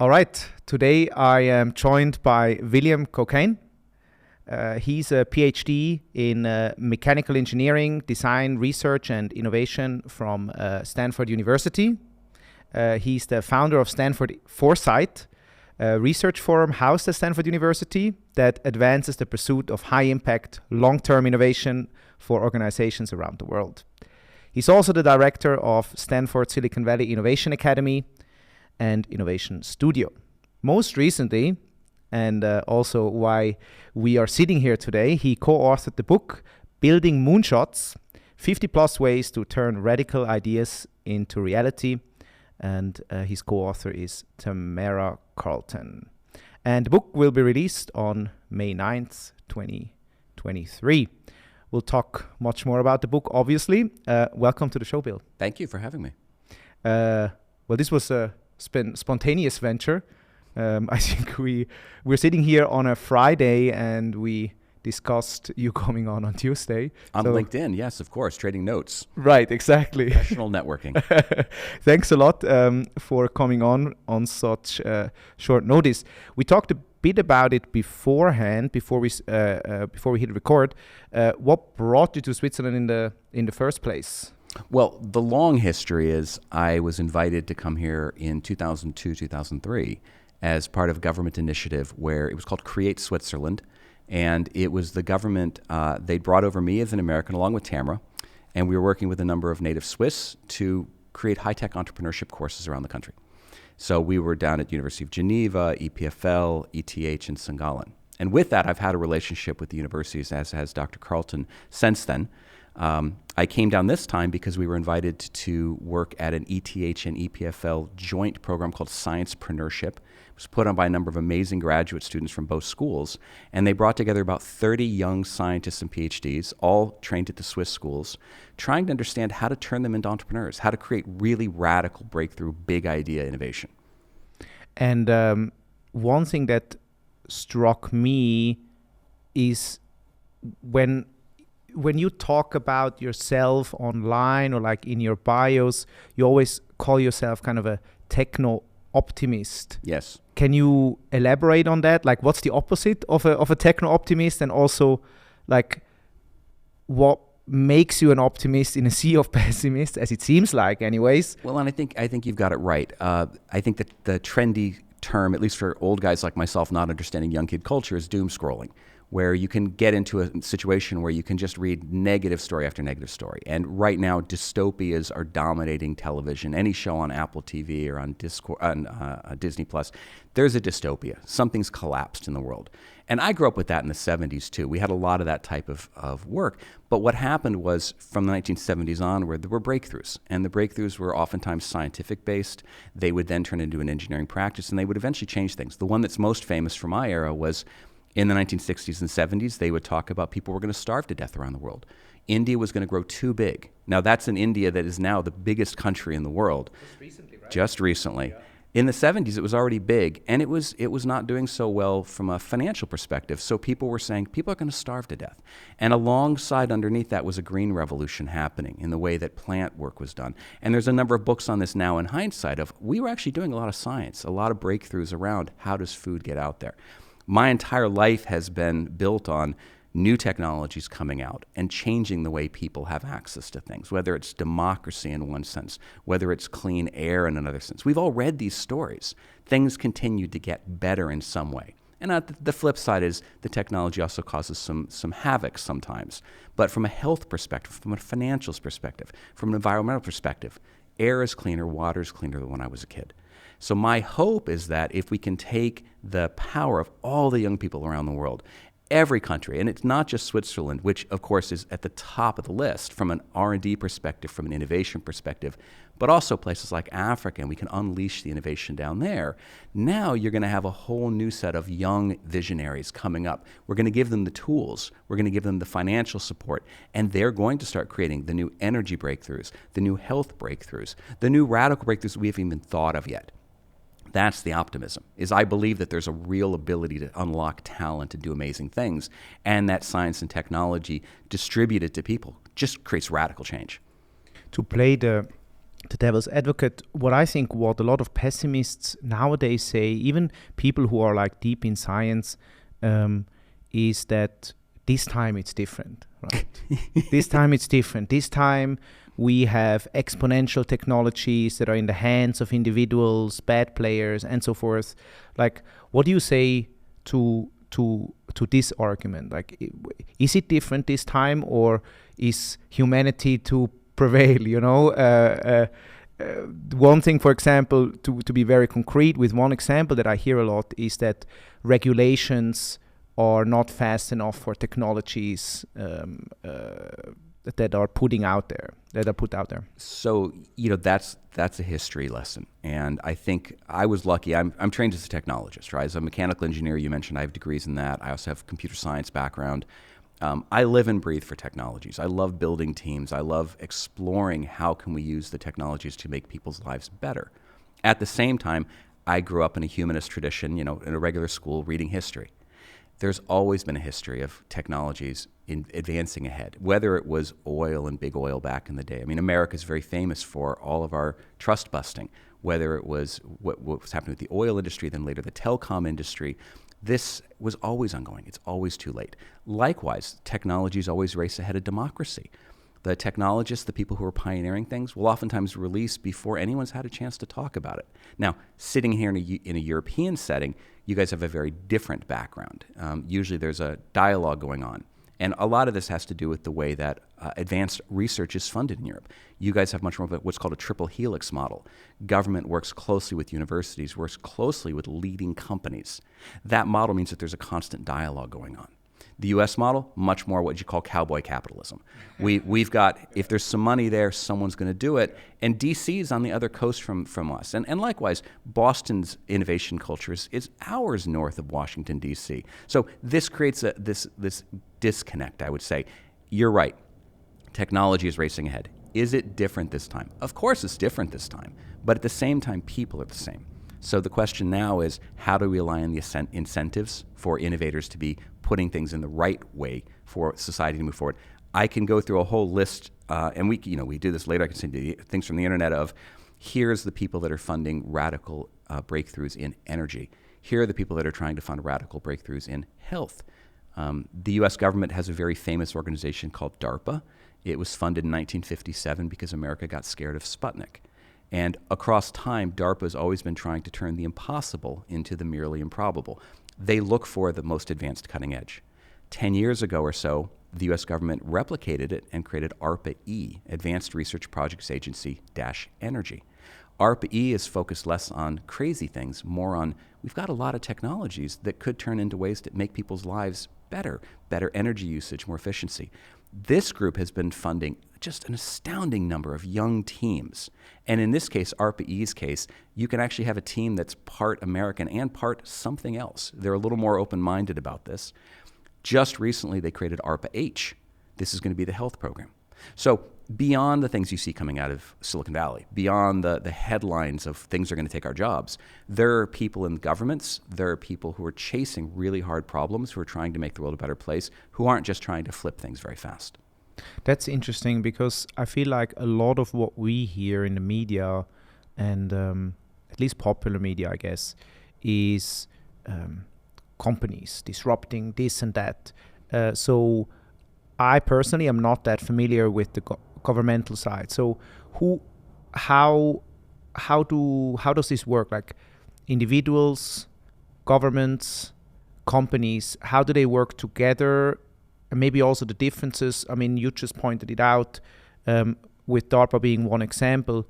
All right, today I am joined by William Cockayne. He's a PhD in mechanical engineering, design, research, and innovation from Stanford University. He's the founder of Stanford Foresight, a research forum housed at Stanford University that advances the pursuit of high-impact, long-term innovation for organizations around the world. He's also the director of Stanford Silicon Valley Innovation Academy and Innovation Studio. Most recently, and also why we are sitting here today, he co-authored the book Building Moonshots, 50 plus ways to turn radical ideas into reality. And his co-author is Tamara Carlton. And the book will be released on May 9th, 2023. We'll talk much more about the book, obviously. Welcome to the show, Bill. Thank you for having me. Well, this was a spontaneous venture. I think we're sitting here on a Friday and we discussed you coming on Tuesday. On LinkedIn, yes, of course, trading notes. Right, exactly. Professional networking. Thanks a lot for coming on such short notice. We talked a bit about it beforehand, before we hit record. What brought you to Switzerland in the first place? Well, the long history is I was invited to come here in 2002, 2003 as part of a government initiative where it was called Create Switzerland. And it was the government, they brought over me as an American along with Tamara, and we were working with a number of native Swiss to create high-tech entrepreneurship courses around the country. So we were down at University of Geneva, EPFL, ETH, and St. Gallen. And with that, I've had a relationship with the universities, as has Dr. Carlton, since then. I came down this time because we were invited to work at an ETH and EPFL joint program called Sciencepreneurship. It was put on by a number of amazing graduate students from both schools, and they brought together about 30 young scientists and PhDs, all trained at the Swiss schools, trying to understand how to turn them into entrepreneurs, how to create really radical breakthrough, big idea innovation. And one thing that struck me is when you talk about yourself online or like in your bios, you always call yourself kind of a techno-optimist. Yes. Can you elaborate on that? Like, what's the opposite of a techno-optimist, and also, like, what makes you an optimist in a sea of pessimists, as it seems like, anyways? Well, and I think you've got it right. I think that the trendy term, at least for old guys like myself, not understanding young kid culture, is doom scrolling, where you can get into a situation where you can just read negative story after negative story. And right now, dystopias are dominating television. Any show on Apple TV or on Disney Plus, there's a dystopia. Something's collapsed in the world. And I grew up with that in the 70s too. We had a lot of that type of work. But what happened was, from the 1970s onward, there were breakthroughs. And the breakthroughs were oftentimes scientific based. They would then turn into an engineering practice, and they would eventually change things. The one that's most famous from my era was in the 1960s and 70s, they would talk about people were going to starve to death around the world. India was going to grow too big. Now, that's an India that is now the biggest country in the world. Just recently, right? Just recently. Yeah. In the 70s, it was already big, and it was not doing so well from a financial perspective. So people were saying, people are going to starve to death. And alongside, underneath that, was a green revolution happening in the way that plant work was done. And there's a number of books on this now in hindsight of, we were actually doing a lot of science, a lot of breakthroughs around how does food get out there. My entire life has been built on new technologies coming out and changing the way people have access to things, whether it's democracy in one sense, whether it's clean air in another sense. We've all read these stories. Things continue to get better in some way. And the flip side is the technology also causes some havoc sometimes. But from a health perspective, from a financial perspective, from an environmental perspective, air is cleaner, water is cleaner than when I was a kid. So my hope is that if we can take the power of all the young people around the world, every country, and it's not just Switzerland, which of course is at the top of the list from an R&D perspective, from an innovation perspective, but also places like Africa, and we can unleash the innovation down there. Now you're going to have a whole new set of young visionaries coming up. We're going to give them the tools, we're going to give them the financial support, and they're going to start creating the new energy breakthroughs, the new health breakthroughs, the new radical breakthroughs we haven't even thought of yet. That's the optimism, is I believe that there's a real ability to unlock talent and do amazing things, and that science and technology distributed to people just creates radical change. To play the the devil's advocate, what I think what a lot of pessimists nowadays say, even people who are like deep in science, is that this time it's different, right? This time it's different. This time we have exponential technologies that are in the hands of individuals, bad players, and so forth. Like, what do you say to this argument? Like, is it different this time, or is humanity to prevail? You know, one thing, for example, to be very concrete, with one example that I hear a lot is that regulations are not fast enough for technologies that are put out there. So, you know, that's a history lesson. And I think I was lucky. I'm trained as a technologist, right? As a mechanical engineer, you mentioned I have degrees in that. I also have a computer science background. I live and breathe for technologies. I love building teams. I love exploring how can we use the technologies to make people's lives better. At the same time, I grew up in a humanist tradition, you know, in a regular school reading history. There's always been a history of technologies in advancing ahead, whether it was oil and big oil back in the day. I mean, America is very famous for all of our trust busting, whether it was what was happening with the oil industry, then later the telecom industry. This was always ongoing. It's always too late. Likewise, technologies always race ahead of democracy. The technologists, the people who are pioneering things, will oftentimes release before anyone's had a chance to talk about it. Now, sitting here in a European setting, you guys have a very different background. Usually there's a dialogue going on. And a lot of this has to do with the way that advanced research is funded in Europe. You guys have much more of what's called a triple helix model. Government works closely with universities, works closely with leading companies. That model means that there's a constant dialogue going on. The U.S. model, much more what you call cowboy capitalism. We've got, if there's some money there, someone's going to do it. And D.C. is on the other coast from us. And likewise, Boston's innovation culture is hours north of Washington, D.C. So this creates this disconnect, I would say. You're right. Technology is racing ahead. Is it different this time? Of course it's different this time. But at the same time, people are the same. So the question now is, how do we align the incentives for innovators to be putting things in the right way for society to move forward? I can go through a whole list, and we do this later. I can send you things from the internet of, here's the people that are funding radical breakthroughs in energy. Here are the people that are trying to fund radical breakthroughs in health. The U.S. government has a very famous organization called DARPA. It was funded in 1957 because America got scared of Sputnik. And across time, DARPA has always been trying to turn the impossible into the merely improbable. They look for the most advanced cutting edge. 10 years ago or so, the U.S. government replicated it and created ARPA-E, Advanced Research Projects Agency-Energy. ARPA-E is focused less on crazy things, more on, we've got a lot of technologies that could turn into ways to make people's lives better energy usage, more efficiency. This group has been funding just an astounding number of young teams. And in this case, ARPA-E's case, you can actually have a team that's part American and part something else. They're a little more open-minded about this. Just recently, they created ARPA-H. This is going to be the health program. So beyond the things you see coming out of Silicon Valley, beyond the headlines of things that are going to take our jobs, there are people in governments, there are people who are chasing really hard problems, who are trying to make the world a better place, who aren't just trying to flip things very fast. That's interesting, because I feel like a lot of what we hear in the media, and at least popular media, I guess, is companies disrupting this and that. So I personally am not that familiar with the governmental side. So how does this work? Like, individuals, governments, companies, how do they work together? And maybe also the differences. I mean, you just pointed it out, with DARPA being one example.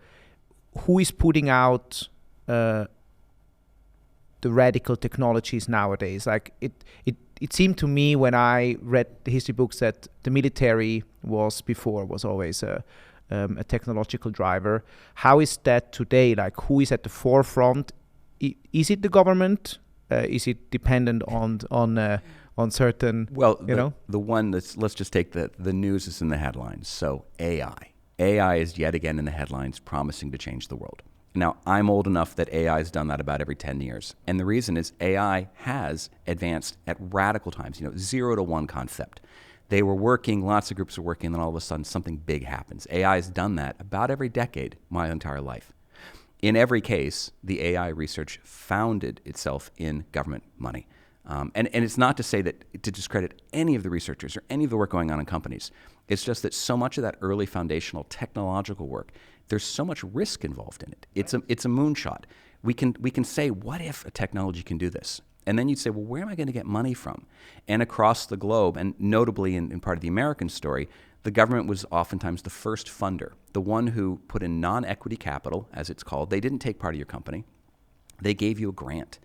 Who is putting out the radical technologies nowadays? Like, it seemed to me when I read the history books that the military was always a technological driver. How is that today? Like, who is at the forefront? Is it the government? Is it dependent on certain, the one let's just take the news is in the headlines. So AI. AI is yet again in the headlines, promising to change the world. Now, I'm old enough that AI has done that about every 10 years. And the reason is AI has advanced at radical times, 0 to 1 concept. They were working, lots of groups were working, and then all of a sudden something big happens. AI has done that about every decade, my entire life. In every case, the AI research founded itself in government money. And it's not to say that to discredit any of the researchers or any of the work going on in companies. It's just that so much of that early foundational technological work, there's so much risk involved in it. It's a moonshot. We can say, what if a technology can do this? And then you'd say, well, where am I going to get money from? And across the globe, and notably in part of the American story, the government was oftentimes the first funder, the one who put in non-equity capital, as it's called. They didn't take part of your company. They gave you a grant.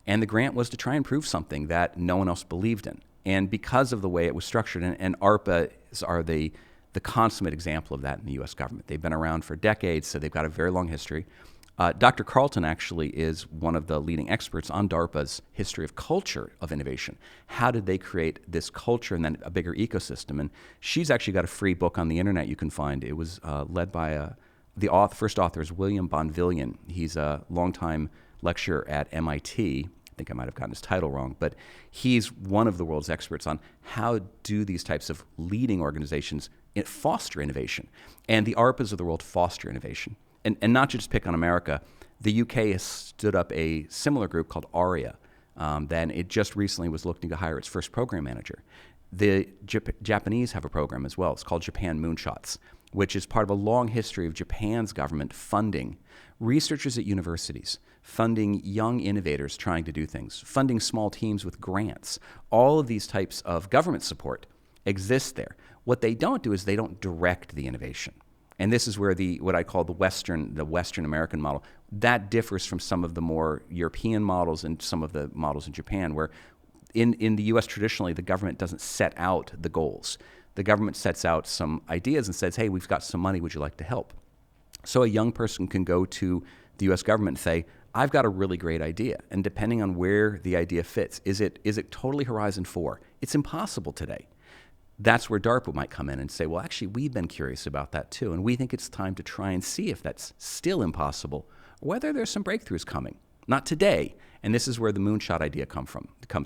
And the grant was to try and prove something that no one else believed in. And because of the way it was structured, and ARPAs are the consummate example of that in the U.S. government. They've been around for decades, so they've got a very long history. Dr. Carlton actually is one of the leading experts on DARPA's history of culture of innovation. How did they create this culture and then a bigger ecosystem? And she's actually got a free book on the internet you can find. It was led by the first author is William Bonvillian. He's a longtime lecturer at MIT. I think I might have gotten his title wrong, but he's one of the world's experts on how do these types of leading organizations foster innovation. And the ARPAs of the world foster innovation. And not to just pick on America, the UK has stood up a similar group called ARIA. Then it just recently was looking to hire its first program manager. The Japanese have a program as well. It's called Japan Moonshots, which is part of a long history of Japan's government funding researchers at universities, funding young innovators trying to do things, funding small teams with grants. All of these types of government support exist there. What they don't do is they don't direct the innovation. And this is where what I call the Western American model, that differs from some of the more European models and some of the models in Japan, where in the US traditionally, the government doesn't set out the goals. The government sets out some ideas and says, hey, we've got some money, would you like to help? So a young person can go to the US government and say, I've got a really great idea. And depending on where the idea fits, is it totally Horizon 4? It's impossible today. That's where DARPA might come in and say, well, actually, we've been curious about that too, and we think it's time to try and see if that's still impossible, or whether there's some breakthroughs coming. Not today, and this is where the moonshot idea comes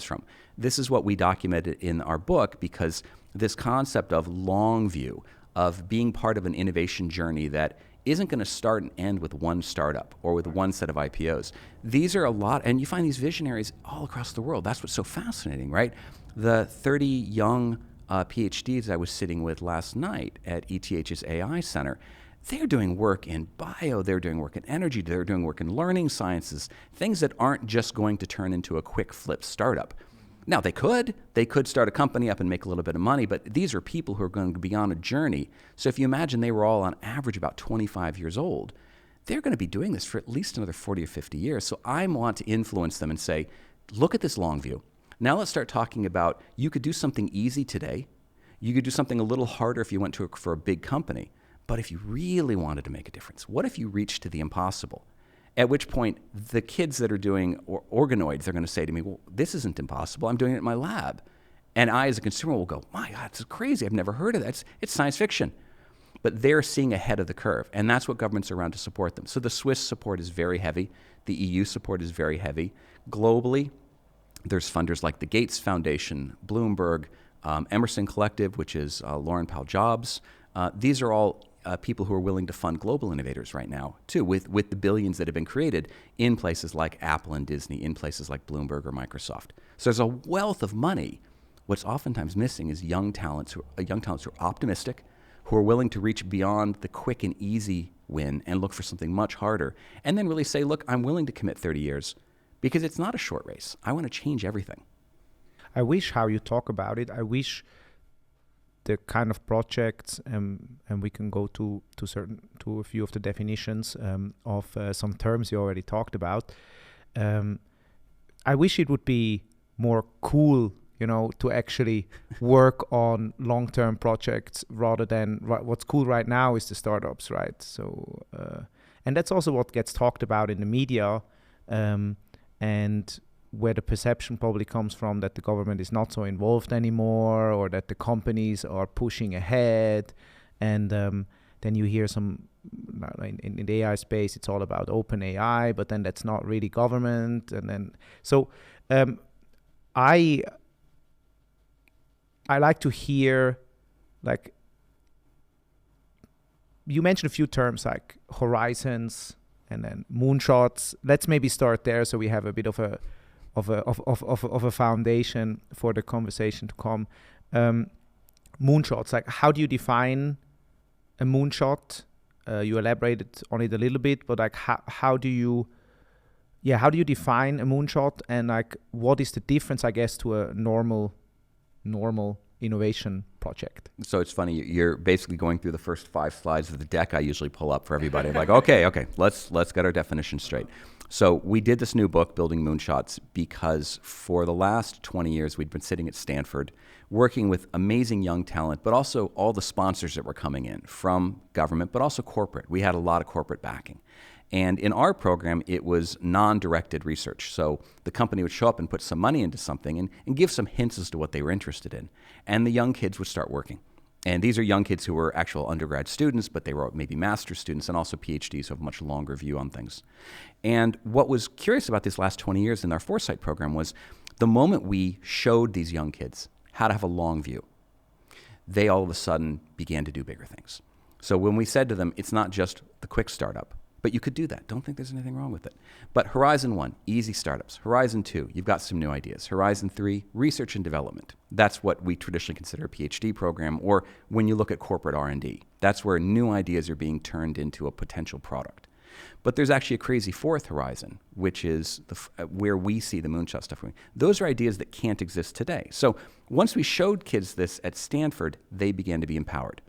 from. This is what we documented in our book, because this concept of long view, of being part of an innovation journey that isn't going to start and end with one startup or with one set of IPOs. These are a lot, and you find these visionaries all across the world. That's what's so fascinating, right? The 30 young PhDs I was sitting with last night at ETH's AI Center, they're doing work in bio, they're doing work in energy, they're doing work in learning sciences, things that aren't just going to turn into a quick flip startup. Now, they could start a company up and make a little bit of money, but these are people who are going to be on a journey. So if you imagine they were all on average about 25 years old, they're going to be doing this for at least another 40 or 50 years. So I want to influence them and say, look at this long view. Now let's start talking about, you could do something easy today. You could do something a little harder if you went for a big company. But if you really wanted to make a difference, what if you reached to the impossible? At which point, the kids that are doing organoids, they're going to say to me, well, this isn't impossible. I'm doing it in my lab. And I, as a consumer, will go, my God, it's crazy. I've never heard of that. It's science fiction. But they're seeing ahead of the curve. And that's what governments are around to support them. So the Swiss support is very heavy. The EU support is very heavy. Globally, there's funders like the Gates Foundation, Bloomberg, Emerson Collective, which is Lauren Powell Jobs. These are all people who are willing to fund global innovators right now, too, with the billions that have been created in places like Apple and Disney, in places like Bloomberg or Microsoft. So there's a wealth of money. What's oftentimes missing is young talents who are optimistic, who are willing to reach beyond the quick and easy win and look for something much harder, and then really say, look, I'm willing to commit 30 years because it's not a short race. I want to change everything. I wish how you talk about it. I wish the kind of projects, and we can go to a few of the definitions of some terms you already talked about. I wish it would be more cool, to actually work on long-term projects rather than what's cool right now is the startups, right? So, and that's also what gets talked about in the media, and where the perception probably comes from that the government is not so involved anymore, or that the companies are pushing ahead. And then you hear some, in the AI space, it's all about open AI, but then that's not really government. And then, so I I like to hear, like, you mentioned a few terms like horizons and then moonshots. Let's maybe start there so we have a bit of a foundation for the conversation to come. Moonshots, like, how do you define a moonshot? You elaborated on it a little bit, but like how do you define a moonshot, and like what is the difference, I guess, to a normal innovation project? So it's funny, you're basically going through the first 5 slides of the deck I usually pull up for everybody. I'm like, okay, let's get our definition straight. So we did this new book, Building Moonshots, because for the last 20 years we'd been sitting at Stanford working with amazing young talent, but also all the sponsors that were coming in from government, but also corporate. We had a lot of corporate backing. And in our program, it was non-directed research. So the company would show up and put some money into something and give some hints as to what they were interested in. And the young kids would start working. And these are young kids who were actual undergrad students, but they were maybe master's students and also PhDs who have a much longer view on things. And what was curious about these last 20 years in our Foresight program was the moment we showed these young kids how to have a long view, they all of a sudden began to do bigger things. So when we said to them, it's not just the quick startup, but you could do that. Don't think there's anything wrong with it. But Horizon 1, easy startups. Horizon 2, you've got some new ideas. Horizon 3, research and development. That's what we traditionally consider a PhD program, or when you look at corporate R&D. That's where new ideas are being turned into a potential product. But there's actually a crazy 4th horizon, which is where we see the moonshot stuff going. Those are ideas that can't exist today. So once we showed kids this at Stanford, they began to be empowered.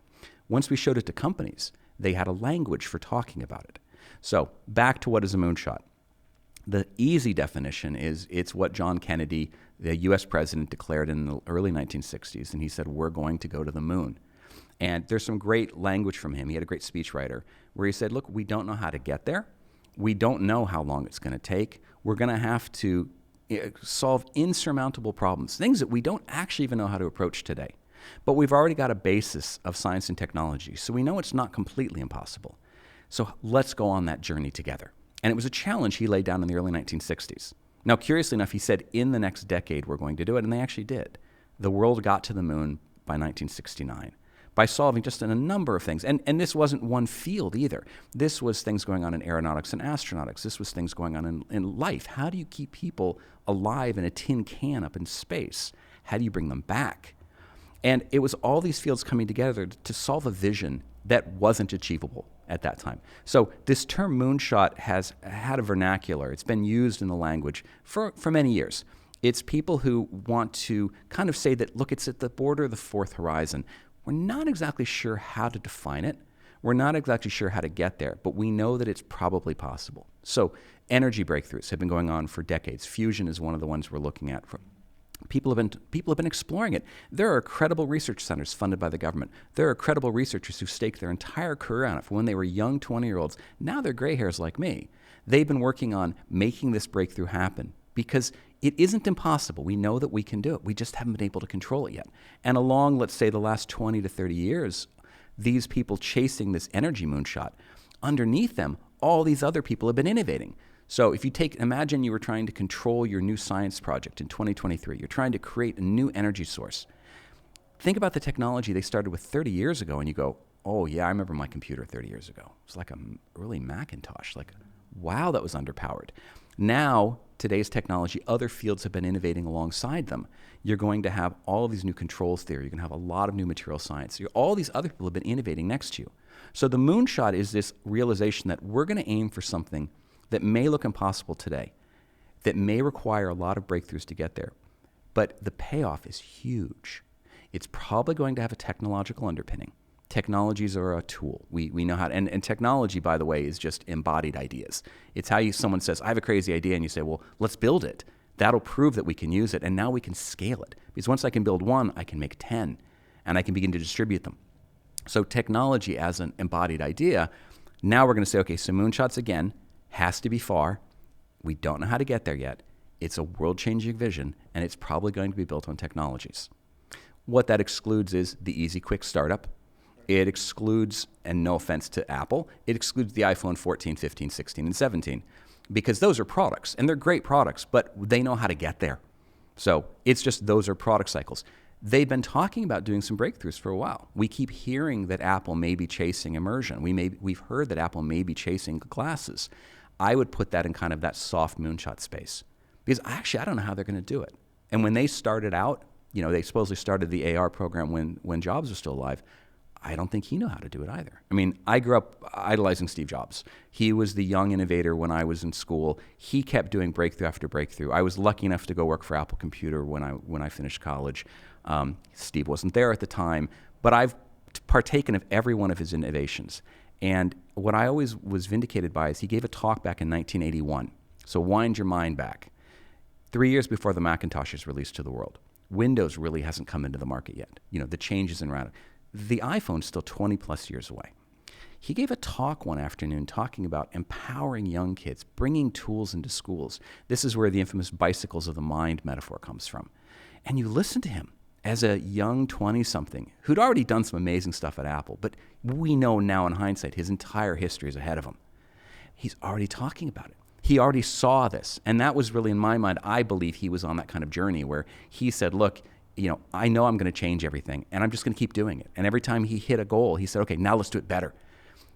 Once we showed it to companies, they had a language for talking about it. So back to what is a moonshot. The easy definition is it's what John Kennedy, the US president, declared in the early 1960s. And he said, we're going to go to the moon. And there's some great language from him. He had a great speechwriter where he said, look, we don't know how to get there. We don't know how long it's going to take. We're going to have to solve insurmountable problems, things that we don't actually even know how to approach today. But we've already got a basis of science and technology, so we know it's not completely impossible. So let's go on that journey together. And it was a challenge he laid down in the early 1960s. Now, curiously enough, he said in the next decade we're going to do it, and they actually did. The world got to the moon by 1969 by solving just a number of things. And this wasn't one field either. This was things going on in aeronautics and astronautics. This was things going on in life. How do you keep people alive in a tin can up in space? How do you bring them back? And it was all these fields coming together to solve a vision that wasn't achievable at that time. So this term moonshot has had a vernacular. It's been used in the language for many years. It's people who want to kind of say that, look, it's at the border of the 4th horizon. We're not exactly sure how to define it. We're not exactly sure how to get there, but we know that it's probably possible. So energy breakthroughs have been going on for decades. Fusion is one of the ones we're looking at. People have been exploring it. There are credible research centers funded by the government. There are credible researchers who staked their entire career on it from when they were young 20-year-olds. Now they're gray hairs like me. They've been working on making this breakthrough happen because it isn't impossible. We know that we can do it. We just haven't been able to control it yet. And along, let's say, the last 20 to 30 years, these people chasing this energy moonshot, underneath them, all these other people have been innovating. So if you imagine you were trying to control your new science project in 2023. You're trying to create a new energy source. Think about the technology they started with 30 years ago, and you go, oh yeah, I remember my computer 30 years ago. It was like an early Macintosh. Like, wow, that was underpowered. Now, today's technology, other fields have been innovating alongside them. You're going to have all of these new controls theory. You're going to have a lot of new material science. All these other people have been innovating next to you. So the moonshot is this realization that we're going to aim for something that may look impossible today, that may require a lot of breakthroughs to get there, but the payoff is huge. It's probably going to have a technological underpinning. Technologies are a tool. We know how to, and technology, by the way, is just embodied ideas. It's how someone says, I have a crazy idea, and you say, well, let's build it. That'll prove that we can use it, and now we can scale it. Because once I can build one, I can make 10, and I can begin to distribute them. So technology as an embodied idea, now we're going to say, okay, so moonshots again, has to be far. We don't know how to get there yet. It's a world-changing vision, and it's probably going to be built on technologies. What that excludes is the easy, quick startup. It excludes, and no offense to Apple, it excludes the iPhone 14, 15, 16, and 17, because those are products, and they're great products, but they know how to get there. So it's just those are product cycles. they've been talking about doing some breakthroughs for a while. We keep hearing that Apple may be chasing immersion. We've heard that Apple may be chasing glasses. I would put that in kind of that soft moonshot space, because I don't know how they're going to do it. And when they started out, they supposedly started the AR program when Jobs was still alive. I don't think he knew how to do it either. I mean, I grew up idolizing Steve Jobs. He was the young innovator when I was in school. He kept doing breakthrough after breakthrough. I was lucky enough to go work for Apple Computer when I finished college. Steve wasn't there at the time, but I've partaken of every one of his innovations. And what I always was vindicated by is he gave a talk back in 1981. So wind your mind back. 3 years before the Macintosh is released to the world. Windows really hasn't come into the market yet. The changes in around. The iPhone's still 20 plus years away. He gave a talk one afternoon talking about empowering young kids, bringing tools into schools. This is where the infamous bicycles of the mind metaphor comes from. And you listen to him as a young 20-something who'd already done some amazing stuff at Apple, but we know now in hindsight his entire history is ahead of him. He's already talking about it. He already saw this. And that was really, in my mind, I believe he was on that kind of journey where he said, look, I know I'm going to change everything, and I'm just going to keep doing it. And every time he hit a goal, he said, okay, now let's do it better.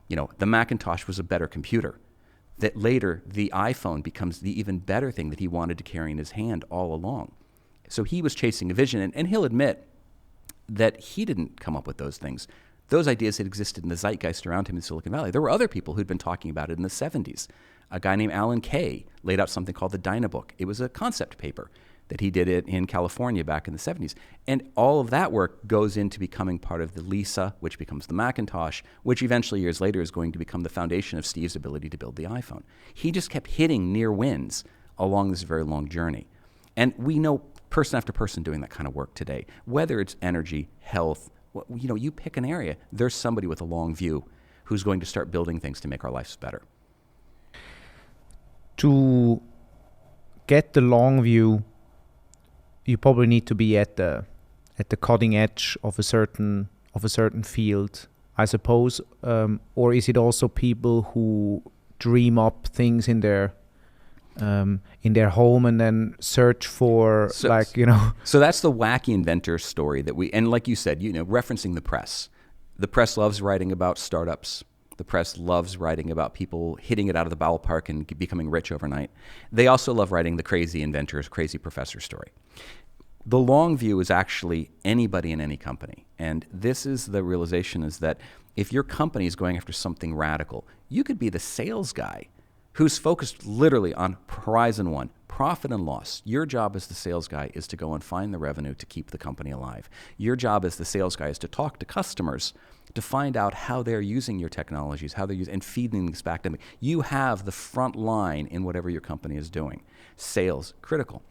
The Macintosh was a better computer. That later, the iPhone becomes the even better thing that he wanted to carry in his hand all along. So he was chasing a vision, and he'll admit that he didn't come up with those things. Those ideas had existed in the zeitgeist around him in Silicon Valley. There were other people who'd been talking about it in the 70s. A guy named Alan Kay laid out something called the Dynabook. It was a concept paper that he did it in California back in the 70s. And all of that work goes into becoming part of the Lisa, which becomes the Macintosh, which eventually years later is going to become the foundation of Steve's ability to build the iPhone. He just kept hitting near wins along this very long journey. And we know person after person doing that kind of work today, whether it's energy, health, you pick an area, there's somebody with a long view who's going to start building things to make our lives better. To get the long view, you probably need to be at the cutting edge of a certain field, I suppose, or is it also people who dream up things in their home and then search for So that's the wacky inventor story and like you said, referencing the press. The press loves writing about startups. The press loves writing about people hitting it out of the ballpark and becoming rich overnight. They also love writing the crazy inventors, crazy professor story. The long view is actually anybody in any company. And this is the realization is that if your company is going after something radical, you could be the sales guy who's focused literally on horizon one, profit and loss. Your job as the sales guy is to go and find the revenue to keep the company alive. Your job as the sales guy is to talk to customers to find out how they're using your technologies, how they're using, and feeding this back to them. You have the front line in whatever your company is doing. Sales, critical.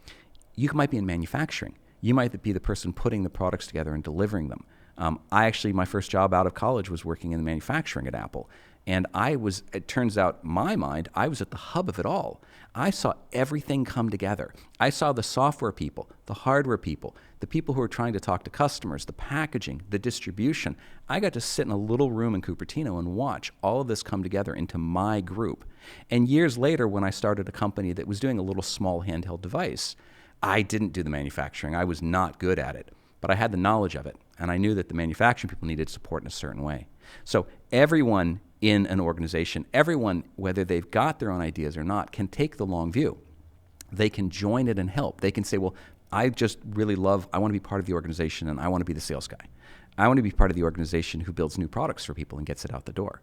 You might be in manufacturing. You might be the person putting the products together and delivering them. My first job out of college was working in manufacturing at Apple. And it turns out, I was at the hub of it all. I saw everything come together. I saw the software people, the hardware people, the people who were trying to talk to customers, the packaging, the distribution. I got to sit in a little room in Cupertino and watch all of this come together into my group. And years later, when I started a company that was doing a little small handheld device, I didn't do the manufacturing. I was not good at it, but I had the knowledge of it. And I knew that the manufacturing people needed support in a certain way. So everyone in an organization, everyone, whether they've got their own ideas or not, can take the long view. They can join it and help. They can say, well, I just really I want to be part of the organization and I want to be the sales guy. I want to be part of the organization who builds new products for people and gets it out the door.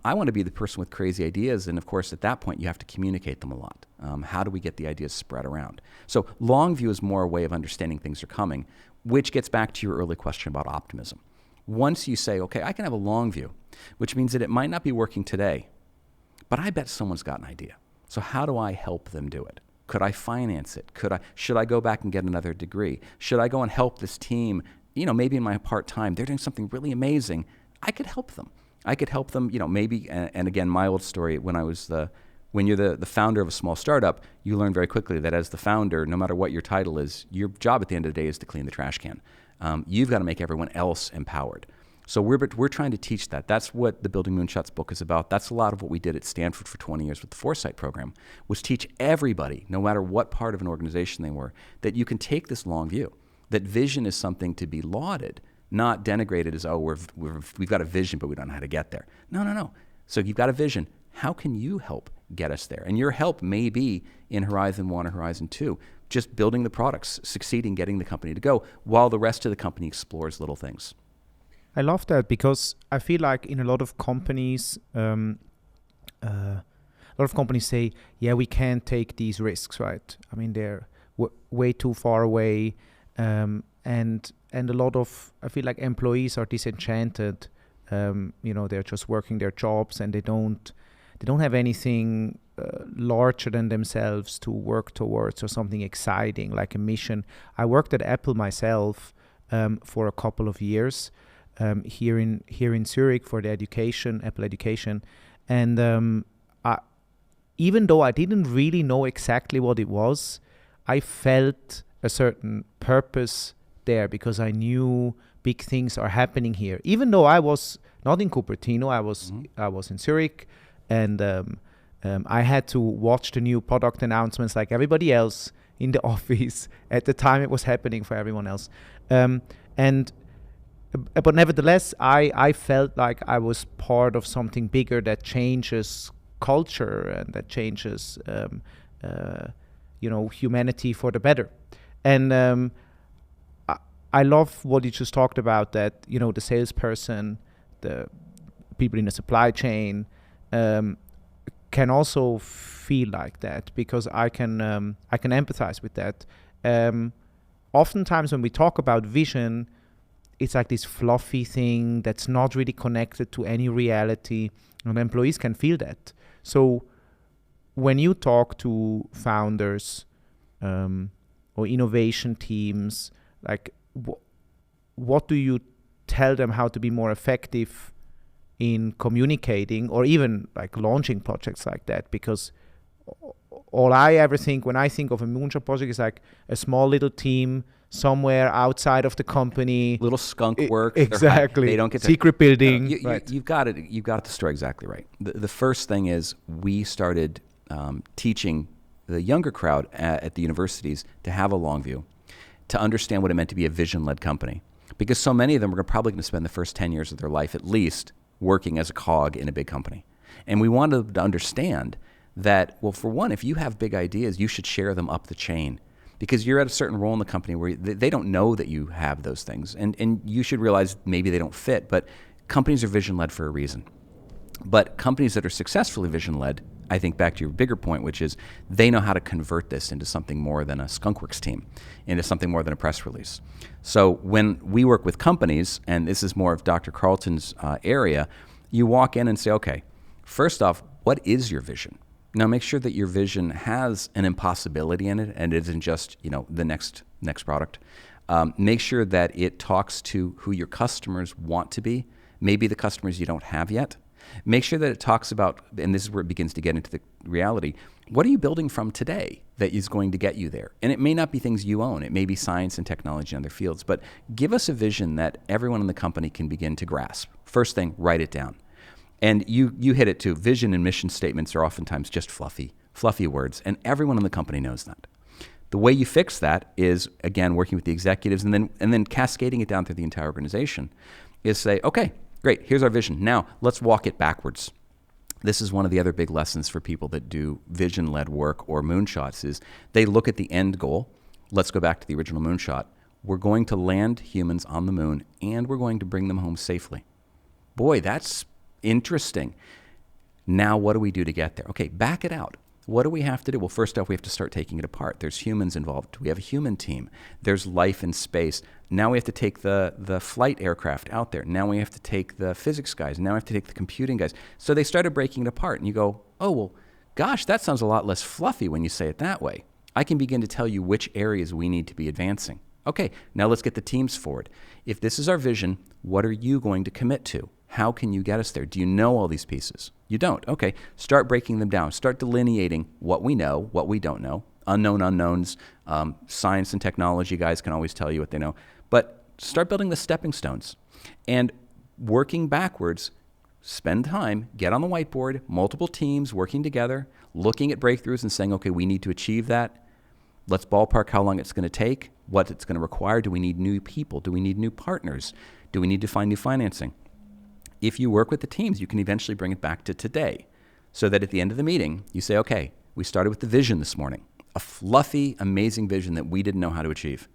I want to be the person with crazy ideas, and of course at that point you have to communicate them a lot. How do we get the ideas spread around? So long view is more a way of understanding things are coming, which gets back to your early question about optimism. Once you say, okay, I can have a long view, which means that it might not be working today, but I bet someone's got an idea. So how do I help them do it? Could I finance it? Should I go back and get another degree? Should I go and help this team? Maybe in my part-time, they're doing something really amazing. I could help them. Maybe, and again, my old story, when you're the founder of a small startup, you learn very quickly that as the founder, no matter what your title is, your job at the end of the day is to clean the trash can. You've got to make everyone else empowered. So we're trying to teach that. That's what the Building Moonshots book is about. That's a lot of what we did at Stanford for 20 years with the Foresight program, was teach everybody, no matter what part of an organization they were, that you can take this long view. That vision is something to be lauded, not denigrated as, oh, we've got a vision, but we don't know how to get there. No. So you've got a vision. How can you help get us there? And your help may be in Horizon 1 or Horizon 2, just building the products, succeeding, getting the company to go, while the rest of the company explores little things. I love that, because I feel like in a lot of companies, say, yeah, we can't take these risks, right? I mean, they're way too far away, and a lot of, I feel like employees are disenchanted. They're just working their jobs, and they don't have anything larger than themselves to work towards, or something exciting like a mission. I worked at Apple myself for a couple of years here in Zurich for the Apple education, and even though I didn't really know exactly what it was, I felt a certain purpose there, because I knew big things are happening here. Even though I was not in Cupertino, I was in Zurich, and I had to watch the new product announcements like everybody else in the office. At the time, it was happening for everyone else, but nevertheless, I felt like I was part of something bigger that changes culture and that changes humanity for the better. And I love what you just talked about, that the salesperson, the people in the supply chain can also feel like that, because I can empathize with that. Oftentimes when we talk about vision, it's like this fluffy thing that's not really connected to any reality, and employees can feel that. So when you talk to founders or innovation teams, like what do you tell them how to be more effective in communicating, or even like launching projects like that? Because all I ever think when I think of a Moonshot project is like a small little team somewhere outside of the company. Little skunk work. Exactly. They don't get secret building. You've got it. You've got the story exactly right. The first thing is we started teaching the younger crowd at the universities to have a long view, to understand what it meant to be a vision-led company. Because so many of them were probably going to spend the first 10 years of their life at least working as a cog in a big company. And we wanted them to understand that, well, for one, if you have big ideas, you should share them up the chain. Because you're at a certain role in the company where they don't know that you have those things. And you should realize maybe they don't fit, but companies are vision-led for a reason. But companies that are successfully vision-led, I think back to your bigger point, which is they know how to convert this into something more than a skunkworks team, into something more than a press release. So when we work with companies, and this is more of Dr. Carlton's area, you walk in and say, okay, first off, what is your vision? Now make sure that your vision has an impossibility in it, and it isn't just the next product. Make sure that it talks to who your customers want to be, maybe the customers you don't have yet. Make sure that it talks about, and this is where it begins to get into the reality, what are you building from today that is going to get you there? And it may not be things you own. It may be science and technology in other fields, but give us a vision that everyone in the company can begin to grasp. First thing, write it down. And you hit it too. Vision and mission statements are oftentimes just fluffy words, and everyone in the company knows that. The way you fix that is, again, working with the executives and then cascading it down through the entire organization, is say, okay, great, here's our vision. Now, let's walk it backwards. This is one of the other big lessons for people that do vision-led work or moonshots is they look at the end goal. Let's go back to the original moonshot. We're going to land humans on the moon, and we're going to bring them home safely. Boy, that's interesting. Now, what do we do to get there? Okay, back it out. What do we have to do? Well, first off, we have to start taking it apart. There's humans involved. We have a human team. There's life in space. Now we have to take the flight aircraft out there. Now we have to take the physics guys. Now we have to take the computing guys. So they started breaking it apart. And you go, oh, well, gosh, that sounds a lot less fluffy when you say it that way. I can begin to tell you which areas we need to be advancing. Okay, now let's get the teams forward. If this is our vision, what are you going to commit to? How can you get us there? Do you know all these pieces? You don't. Okay, start breaking them down. Start delineating what we know, what we don't know. Unknown unknowns. Science and technology guys can always tell you what they know. But start building the stepping stones. And working backwards, spend time, get on the whiteboard, multiple teams working together, looking at breakthroughs and saying, okay, we need to achieve that. Let's ballpark how long it's going to take, what it's going to require. Do we need new people? Do we need new partners? Do we need to find new financing? If you work with the teams, you can eventually bring it back to today, so that at the end of the meeting, you say, okay, we started with the vision this morning, a fluffy, amazing vision that we didn't know how to achieve.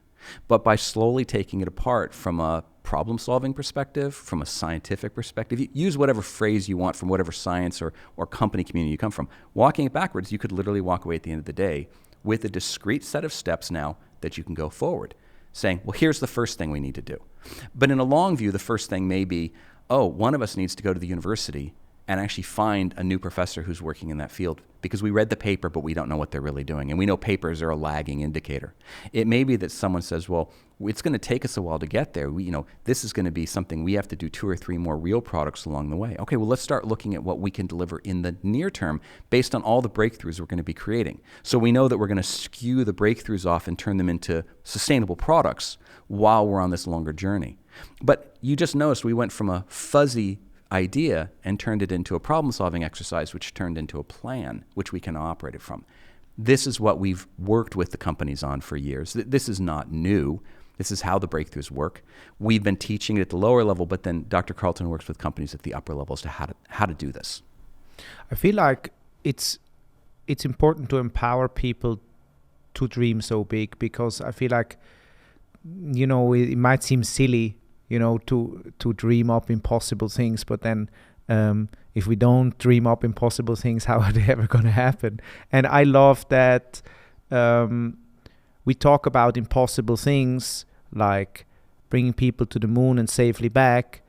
But by slowly taking it apart from a problem-solving perspective, from a scientific perspective, you use whatever phrase you want from whatever science or company community you come from. Walking it backwards, you could literally walk away at the end of the day with a discrete set of steps now that you can go forward, saying, well, here's the first thing we need to do. But in a long view, the first thing may be, oh, one of us needs to go to the university and actually find a new professor who's working in that field, because we read the paper, but we don't know what they're really doing. And we know papers are a lagging indicator. It may be that someone says, well, it's going to take us a while to get there. This is going to be something we have to do 2 or 3 more real products along the way. Okay, well, let's start looking at what we can deliver in the near term based on all the breakthroughs we're going to be creating. So we know that we're going to skew the breakthroughs off and turn them into sustainable products while we're on this longer journey. But you just noticed we went from a fuzzy idea and turned it into a problem-solving exercise, which turned into a plan, which we can operate it from. This is what we've worked with the companies on for years. This is not new. This is how the breakthroughs work. We've been teaching it at the lower level, but then Dr. Carlton works with companies at the upper level as to how to do this. I feel like it's important to empower people to dream so big, because I feel like, it might seem silly, to dream up impossible things, but then if we don't dream up impossible things, how are they ever going to happen? And I love that we talk about impossible things like bringing people to the moon and safely back,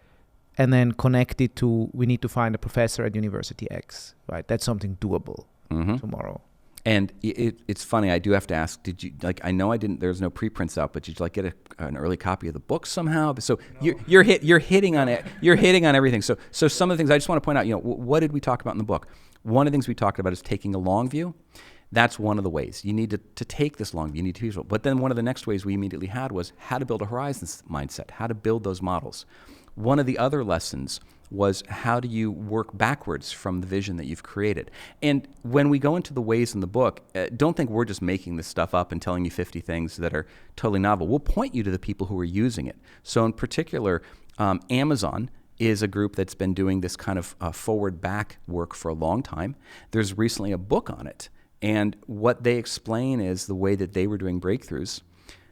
and then connect it to, we need to find a professor at University X, right? That's something doable tomorrow. And it's funny, I do have to ask, did you, I know there's no preprints out, but did you get an early copy of the book somehow? So no. you're hitting on it. You're hitting on everything. So some of the things I just want to point out, what did we talk about in the book? One of the things we talked about is taking a long view. That's one of the ways. You need to take this long view. You need to be visual. But then one of the next ways we immediately had was how to build a horizons mindset, how to build those models. One of the other lessons was how do you work backwards from the vision that you've created. And when we go into the ways in the book, don't think we're just making this stuff up and telling you 50 things that are totally novel. We'll point you to the people who are using it. So in particular, Amazon is a group that's been doing this kind of forward-back work for a long time. There's recently a book on it. And what they explain is the way that they were doing breakthroughs.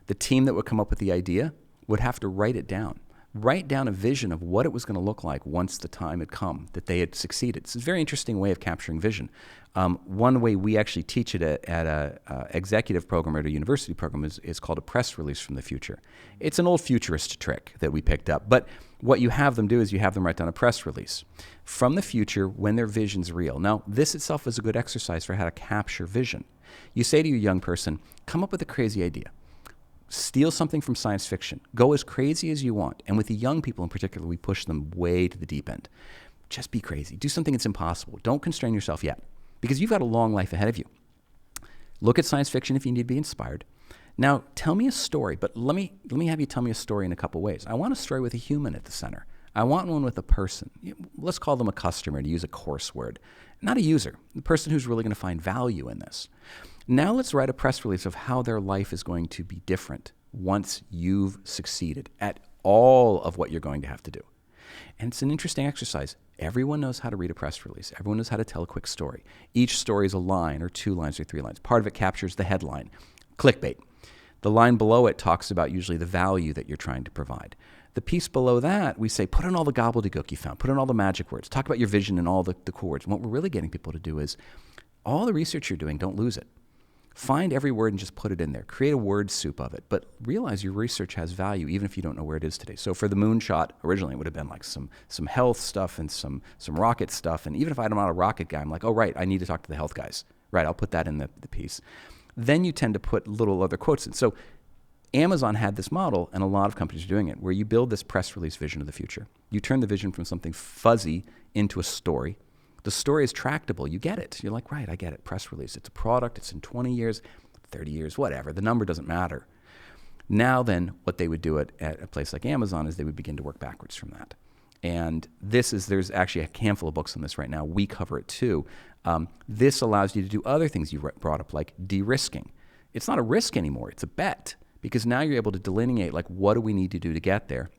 The team that would come up with the idea would have to write it down. Write down a vision of what it was going to look like once the time had come that they had succeeded. It's a very interesting way of capturing vision. One way we actually teach it at a executive program or at a university program is called a press release from the future. It's an old futurist trick that we picked up, but what you have them do is you have them write down a press release from the future when their vision's real. Now, this itself is a good exercise for how to capture vision. You say to your young person, come up with a crazy idea. Steal something from science fiction. Go as crazy as you want. And with the young people in particular, we push them way to the deep end. Just be crazy. Do something that's impossible. Don't constrain yourself yet, because you've got a long life ahead of you. Look at science fiction if you need to be inspired. Now, tell me a story, but let me have you tell me a story in a couple ways. I want a story with a human at the center. I want one with a person. Let's call them a customer, to use a coarse word. Not a user, the person who's really going to find value in this. Now let's write a press release of how their life is going to be different once you've succeeded at all of what you're going to have to do. And it's an interesting exercise. Everyone knows how to read a press release. Everyone knows how to tell a quick story. Each story is a line or 2 lines or 3 lines. Part of it captures the headline, clickbait. The line below it talks about usually the value that you're trying to provide. The piece below that, we say, put in all the gobbledygook you found, put in all the magic words, talk about your vision and all the cool words. And what we're really getting people to do is, all the research you're doing, don't lose it. Find every word and just put it in there. Create a word soup of it, but realize your research has value even if you don't know where it is today. So for the Moonshot, originally it would have been like some health stuff and some rocket stuff. And even if I'm not a rocket guy, I'm like, oh, right, I need to talk to the health guys. Right, I'll put that in the piece. Then you tend to put little other quotes in. So Amazon had this model, and a lot of companies are doing it, where you build this press release vision of the future. You turn the vision from something fuzzy into a story. The story is tractable. You get it. You're like, right, I get it. Press release. It's a product. It's in 20 years, 30 years, whatever. The number doesn't matter. Now then, what they would do at a place like Amazon is they would begin to work backwards from that. And there's actually a handful of books on this right now. We cover it too. This allows you to do other things you brought up, like de-risking. it's not a risk anymore. It's a bet, because now you're able to delineate, like, what do we need to do to get there?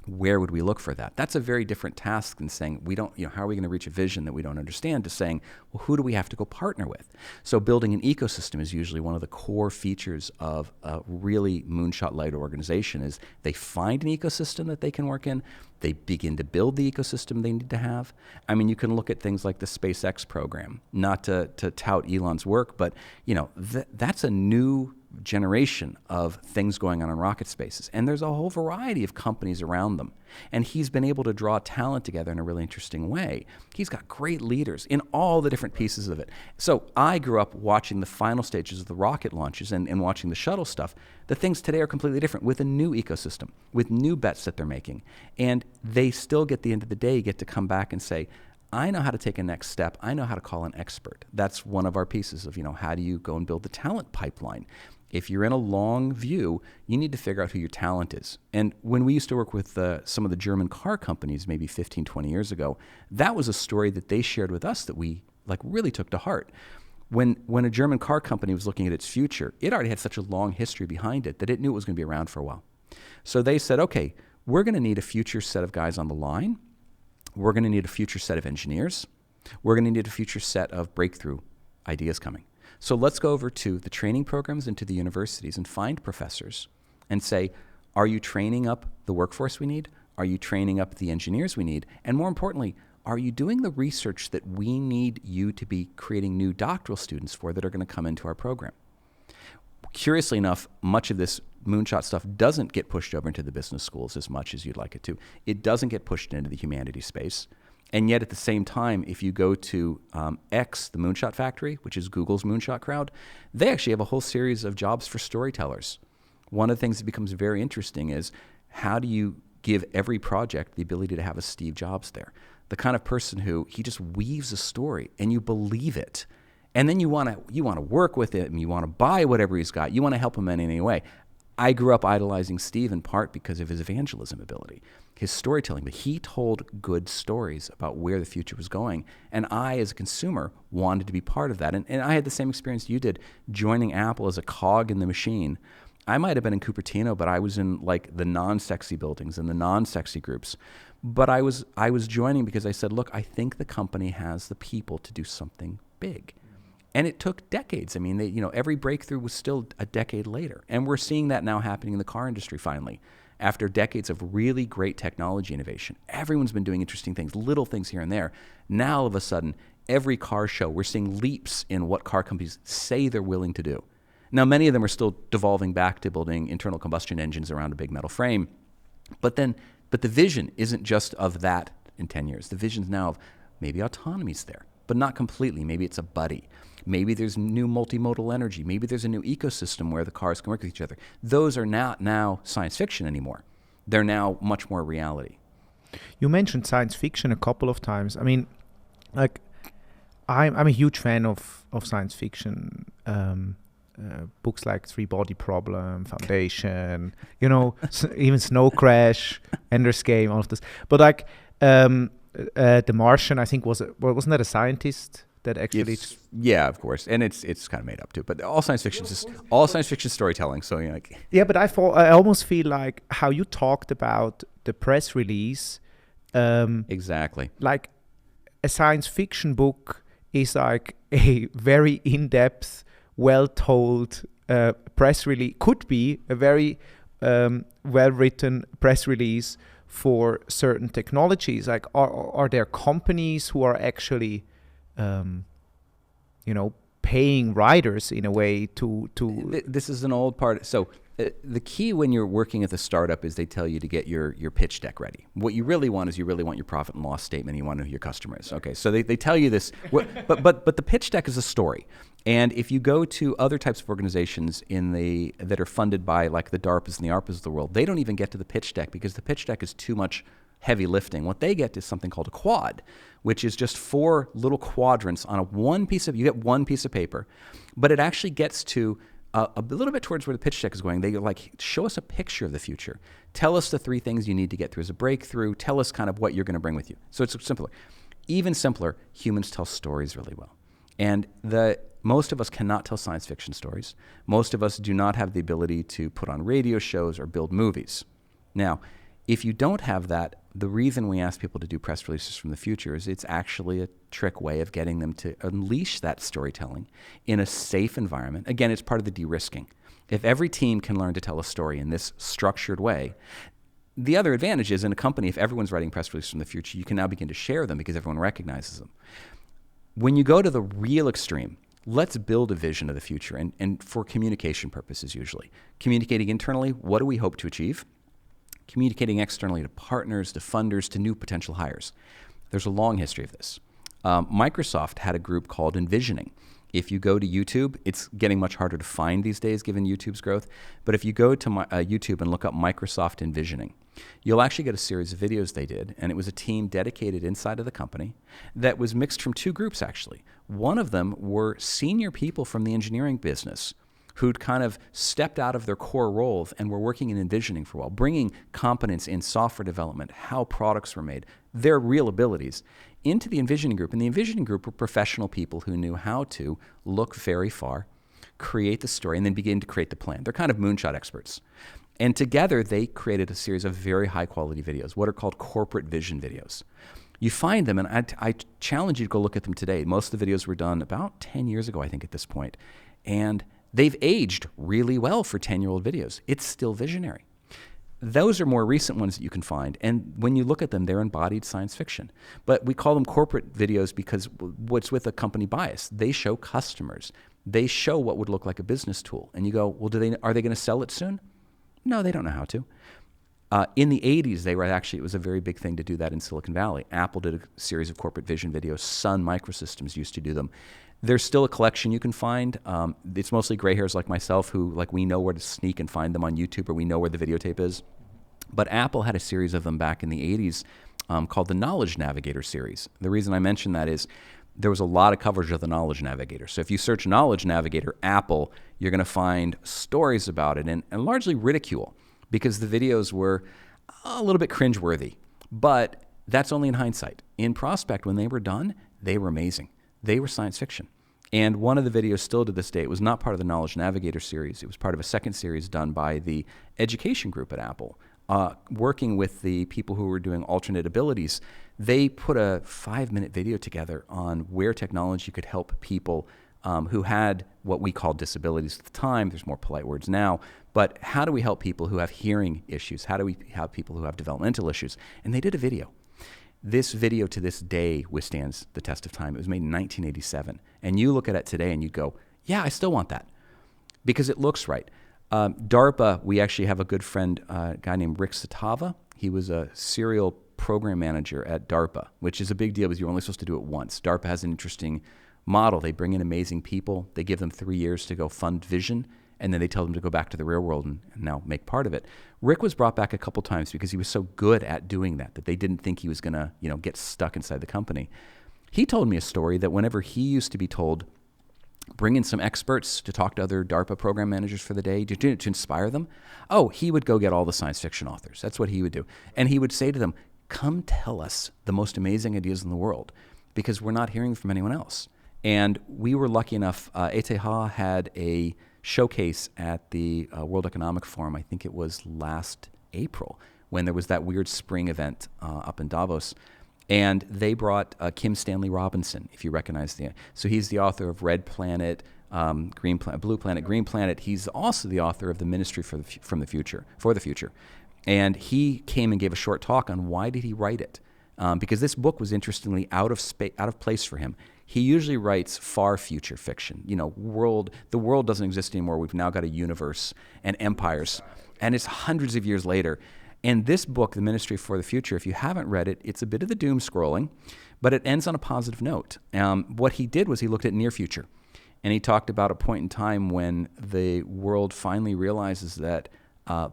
Where would we look for that? That's a very different task than saying, how are we going to reach a vision that we don't understand, to saying, well, who do we have to go partner with? So building an ecosystem is usually one of the core features of a really moonshot-led organization. Is they find an ecosystem that they can work in, they begin to build the ecosystem they need to have. I mean, you can look at things like the SpaceX program, not to tout Elon's work, but that's a new generation of things going on in rocket spaces. And there's a whole variety of companies around them. And he's been able to draw talent together in a really interesting way. He's got great leaders in all the different pieces of it. So I grew up watching the final stages of the rocket launches and watching the shuttle stuff. The things today are completely different, with a new ecosystem, with new bets that they're making. And they still, at the end of the day, get to come back and say, I know how to take a next step. I know how to call an expert. That's one of our pieces of, how do you go and build the talent pipeline? If you're in a long view, you need to figure out who your talent is. And when we used to work with some of the German car companies maybe 15, 20 years ago, that was a story that they shared with us that we really took to heart. When a German car company was looking at its future, it already had such a long history behind it that it knew it was going to be around for a while. So they said, okay, we're going to need a future set of guys on the line. We're going to need a future set of engineers. We're going to need a future set of breakthrough ideas coming. So let's go over to the training programs and to the universities and find professors and say, are you training up the workforce we need? Are you training up the engineers we need? And more importantly, are you doing the research that we need you to be creating new doctoral students for that are going to come into our program? Curiously enough, much of this moonshot stuff doesn't get pushed over into the business schools as much as you'd like it to. It doesn't get pushed into the humanities space. And yet at the same time, if you go to X, the Moonshot Factory, which is Google's moonshot crowd, they actually have a whole series of jobs for storytellers. One of the things that becomes very interesting is, how do you give every project the ability to have a Steve Jobs there? The kind of person who, he just weaves a story and you believe it. And then you want to work with it, and you want to buy whatever he's got. You want to help him in any way. I grew up idolizing Steve in part because of his evangelism ability, his storytelling, but he told good stories about where the future was going. And I, as a consumer, wanted to be part of that. And I had the same experience you did, joining Apple as a cog in the machine. I might have been in Cupertino, but I was in the non-sexy buildings and the non-sexy groups. But I was joining because I said, look, I think the company has the people to do something big. And it took decades. I mean, every breakthrough was still a decade later. And we're seeing that now happening in the car industry finally. After decades of really great technology innovation, everyone's been doing interesting things, little things here and there. Now, all of a sudden, every car show, we're seeing leaps in what car companies say they're willing to do. Now, many of them are still devolving back to building internal combustion engines around a big metal frame. But the vision isn't just of that in 10 years. The vision's now of maybe autonomy's there, but not completely. Maybe it's a buddy. Maybe there's new multimodal energy. Maybe there's a new ecosystem where the cars can work with each other. Those are not now science fiction anymore. They're now much more reality. You mentioned science fiction a couple of times. I mean, I'm a huge fan of science fiction. Books like Three Body Problem, Foundation, even Snow Crash, Ender's Game, all of this. But The Martian, I think, wasn't that a scientist that actually? Yeah, of course, and it's kind of made up too. But all science fiction is storytelling. So yeah, but I almost feel like how you talked about the press release. Exactly. Like a science fiction book is like a very in-depth, well-told press release. Could be a very well-written press release for certain technologies. Like, are there companies who are actually, paying writers in a way to? This is an old part. So the key when you're working at the startup is they tell you to get your pitch deck ready. What you really want is your profit and loss statement. You want to know who your customer is. Okay, so they tell you this, but the pitch deck is a story. And if you go to other types of organizations that are funded by like the DARPAs and the ARPAs of the world, they don't even get to the pitch deck because the pitch deck is too much heavy lifting. What they get is something called a quad, which is just 4 little quadrants on you get one piece of paper, but it actually gets to a little bit towards where the pitch deck is going. They show us a picture of the future. Tell us the 3 things you need to get through as a breakthrough. Tell us kind of what you're going to bring with you. So it's simpler. Even simpler, humans tell stories really well. And most of us cannot tell science fiction stories. Most of us do not have the ability to put on radio shows or build movies. Now, if you don't have that, the reason we ask people to do press releases from the future is it's actually a trick way of getting them to unleash that storytelling in a safe environment. Again, it's part of the de-risking. If every team can learn to tell a story in this structured way, the other advantage is in a company, if everyone's writing press releases from the future, you can now begin to share them because everyone recognizes them. When you go to the real extreme, let's build a vision of the future, and for communication purposes usually. Communicating internally, what do we hope to achieve? Communicating externally to partners, to funders, to new potential hires. There's a long history of this. Microsoft had a group called Envisioning. If you go to YouTube, it's getting much harder to find these days given YouTube's growth, but if you go to YouTube and look up Microsoft Envisioning, you'll actually get a series of videos they did, and it was a team dedicated inside of the company that was mixed from two groups actually. One of them were senior people from the engineering business who'd kind of stepped out of their core roles and were working in envisioning for a while, bringing competence in software development, how products were made, their real abilities, into the envisioning group. And the envisioning group were professional people who knew how to look very far, create the story, and then begin to create the plan. They're kind of moonshot experts. And together, they created a series of very high-quality videos, what are called corporate vision videos. You find them, and I challenge you to go look at them today. Most of the videos were done about 10 years ago, I think, at this point. And they've aged really well for 10-year-old videos. It's still visionary. Those are more recent ones that you can find. And when you look at them, they're embodied science fiction. But we call them corporate videos because what's with a company bias? They show customers. They show what would look like a business tool. And you go, well, are they going to sell it soon? No, they don't know how to. In the 80s, it was a very big thing to do that in Silicon Valley. Apple did a series of corporate vision videos. Sun Microsystems used to do them. There's still a collection you can find. It's mostly gray hairs like myself who, we know where to sneak and find them on YouTube, or we know where the videotape is. But Apple had a series of them back in the 80s called the Knowledge Navigator series. The reason I mention that is there was a lot of coverage of the Knowledge Navigator. So if you search Knowledge Navigator, Apple, you're going to find stories about it and largely ridicule because the videos were a little bit cringeworthy. But that's only in hindsight. In prospect, when they were done, they were amazing. They were science fiction. And one of the videos still to this day, it was not part of the Knowledge Navigator series. It was part of a second series done by the education group at Apple, working with the people who were doing alternate abilities. They put a 5-minute video together on where technology could help people who had what we called disabilities at the time. There's more polite words now. But how do we help people who have hearing issues? How do we help people who have developmental issues? And they did a video. This video to this day withstands the test of time. It was made in 1987. And you look at it today and you go, yeah, I still want that because it looks right. DARPA, we actually have a good friend, a guy named Rick Satava. He was a serial program manager at DARPA, which is a big deal because you're only supposed to do it once. DARPA has an interesting model. They bring in amazing people. They give them 3 years to go fund vision, and then they tell them to go back to the real world and now make part of it. Rick was brought back a couple times because he was so good at doing that they didn't think he was going to, get stuck inside the company. He told me a story that whenever he used to be told, bring in some experts to talk to other DARPA program managers for the day to inspire them, he would go get all the science fiction authors. That's what he would do. And he would say to them, come tell us the most amazing ideas in the world because we're not hearing from anyone else. And we were lucky enough, ETH had a showcase at the World Economic Forum, I think it was last April, when there was that weird spring event up in Davos. And they brought Kim Stanley Robinson, if you recognize the. So he's the author of Red Planet, Green Planet, Blue Planet, Green Planet. He's also the author of The Ministry for the Future. And he came and gave a short talk on why did he write it. Because this book was interestingly out of place for him. He usually writes far future fiction. The world doesn't exist anymore. We've now got a universe and empires. And it's hundreds of years later. And this book, The Ministry for the Future, if you haven't read it, it's a bit of the doom scrolling, but it ends on a positive note. What he did was he looked at near future. And he talked about a point in time when the world finally realizes that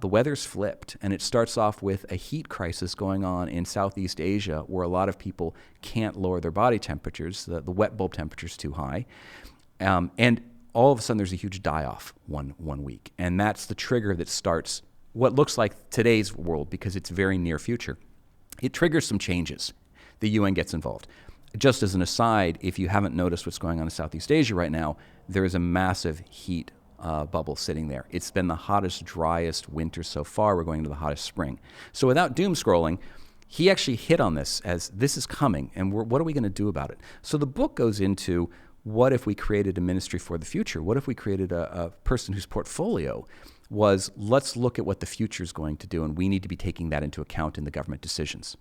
the weather's flipped, and it starts off with a heat crisis going on in Southeast Asia where a lot of people can't lower their body temperatures. The wet bulb temperature's too high. And all of a sudden there's a huge die-off one week. And that's the trigger that starts what looks like today's world because it's very near future. It triggers some changes. The UN gets involved. Just as an aside, if you haven't noticed what's going on in Southeast Asia right now, there is a massive heat bubble sitting there. It's been the hottest, driest winter so far. We're going into the hottest spring. So without doom scrolling, he actually hit on this as this is coming, and what are we going to do about it? So the book goes into, what if we created a ministry for the future? What if we created a person whose portfolio was, let's look at what the future is going to do, and we need to be taking that into account in the government decisions.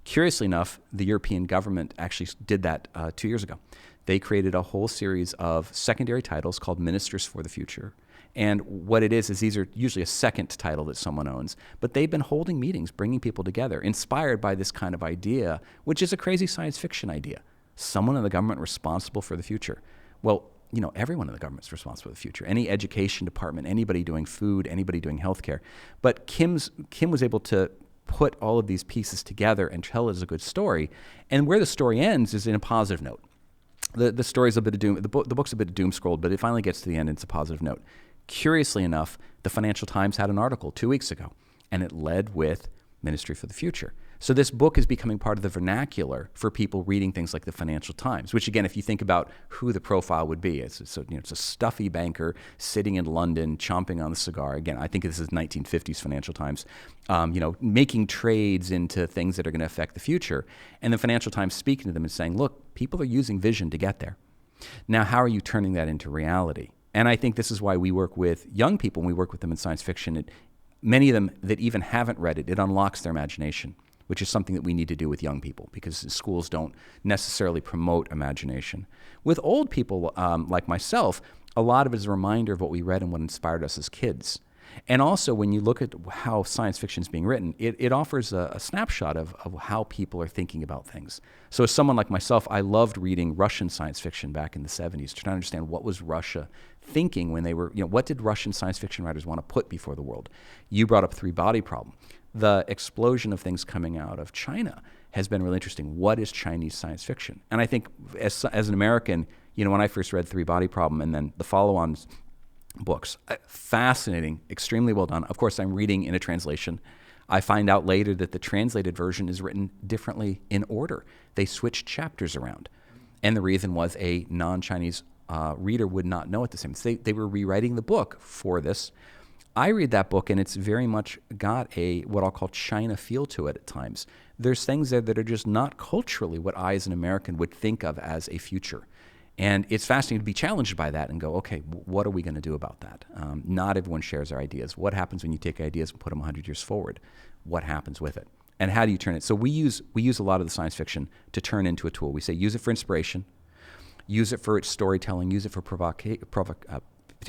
Curiously enough, the European government actually did that 2 years ago. They created a whole series of secondary titles called Ministers for the Future. And what it is these are usually a second title that someone owns, but they've been holding meetings, bringing people together, inspired by this kind of idea, which is a crazy science fiction idea. Someone in the government responsible for the future. Well, everyone in the government is responsible for the future. Any education department, anybody doing food, anybody doing healthcare. But Kim was able to put all of these pieces together and tell it as a good story. And where the story ends is in a positive note. The story's a bit of doom. The book's a bit doom scrolled, but it finally gets to the end and it's a positive note. Curiously enough, the Financial Times had an article 2 weeks ago, and it led with Ministry for the Future. So this book is becoming part of the vernacular for people reading things like the Financial Times, which again, if you think about who the profile would be, it's a stuffy banker sitting in London, chomping on the cigar. Again, I think this is 1950s Financial Times, making trades into things that are going to affect the future. And the Financial Times speaking to them and saying, look, people are using vision to get there. Now, how are you turning that into reality? And I think this is why we work with young people, when we work with them in science fiction. Many of them that even haven't read it, it unlocks their imagination, which is something that we need to do with young people because schools don't necessarily promote imagination. With old people like myself, a lot of it is a reminder of what we read and what inspired us as kids. And also, when you look at how science fiction is being written, it offers a snapshot of how people are thinking about things. So as someone like myself, I loved reading Russian science fiction back in the 70s, trying to understand what was Russia thinking when they were, what did Russian science fiction writers want to put before the world? You brought up three-body problem. The explosion of things coming out of China has been really interesting. What is Chinese science fiction? And I think as an American, when I first read Three Body Problem and then the follow-on books, fascinating, extremely well done. Of course, I'm reading in a translation. I find out later that the translated version is written differently in order. They switched chapters around. And the reason was a non-Chinese reader would not know at the same time. They were rewriting the book for this. I read that book and it's very much got what I'll call China feel to it at times. There's things there that are just not culturally what I as an American would think of as a future. And it's fascinating to be challenged by that and go, okay, what are we going to do about that? Not everyone shares their ideas. What happens when you take ideas and put them 100 years forward? What happens with it? And how do you turn it? So we use a lot of the science fiction to turn into a tool. We say use it for inspiration, use it for its storytelling, use it for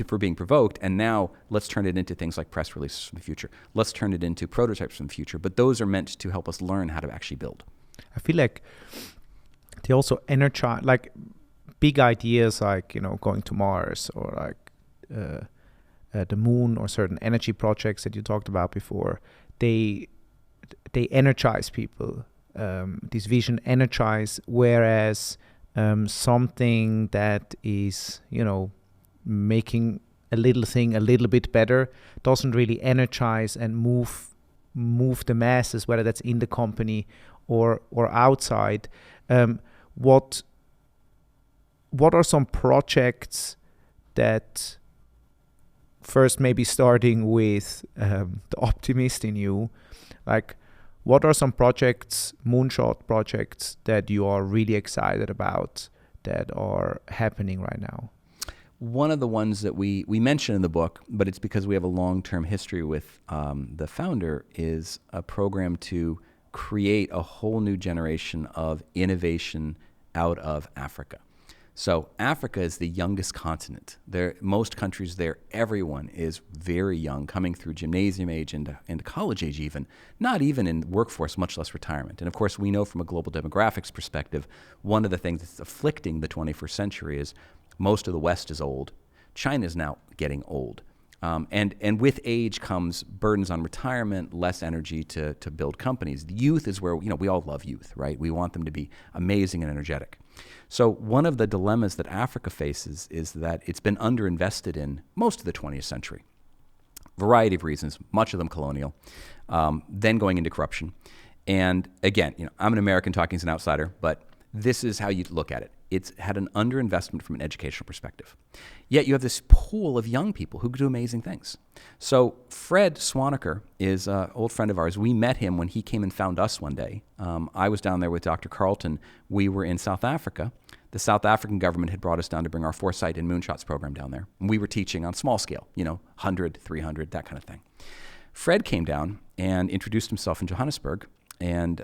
for being provoked, and now let's turn it into things like press releases from the future. Let's turn it into prototypes from the future. But those are meant to help us learn how to actually build. I feel like they also energize, like big ideas like, going to Mars or like the moon or certain energy projects that you talked about before. They energize people. This vision energize, whereas something that is, making a little thing a little bit better doesn't really energize and move the masses, whether that's in the company or outside. What are some projects that, first maybe starting with the optimist in you, like what are some projects, Moonshot projects, that you are really excited about that are happening right now? One of the ones that we mention in the book, but it's because we have a long-term history with the founder, is a program to create a whole new generation of innovation out of Africa. So Africa is the youngest continent. Most countries there, everyone is very young, coming through gymnasium age into college age even, not even in workforce, much less retirement. And of course, we know from a global demographics perspective, one of the things that's afflicting the 21st century is most of the West is old. China is now getting old. And with age comes burdens on retirement, less energy to build companies. The youth is where, we all love youth, right? We want them to be amazing and energetic. So one of the dilemmas that Africa faces is that it's been underinvested in most of the 20th century. Variety of reasons, much of them colonial, then going into corruption. And again, I'm an American talking as an outsider, but this is how you look at it. It's had an underinvestment from an educational perspective. Yet you have this pool of young people who do amazing things. So Fred Swaniker is an old friend of ours. We met him when he came and found us one day. I was down there with Dr. Carlton. We were in South Africa. The South African government had brought us down to bring our Foresight and Moonshots program down there. And we were teaching on small scale, 100, 300, that kind of thing. Fred came down and introduced himself in Johannesburg and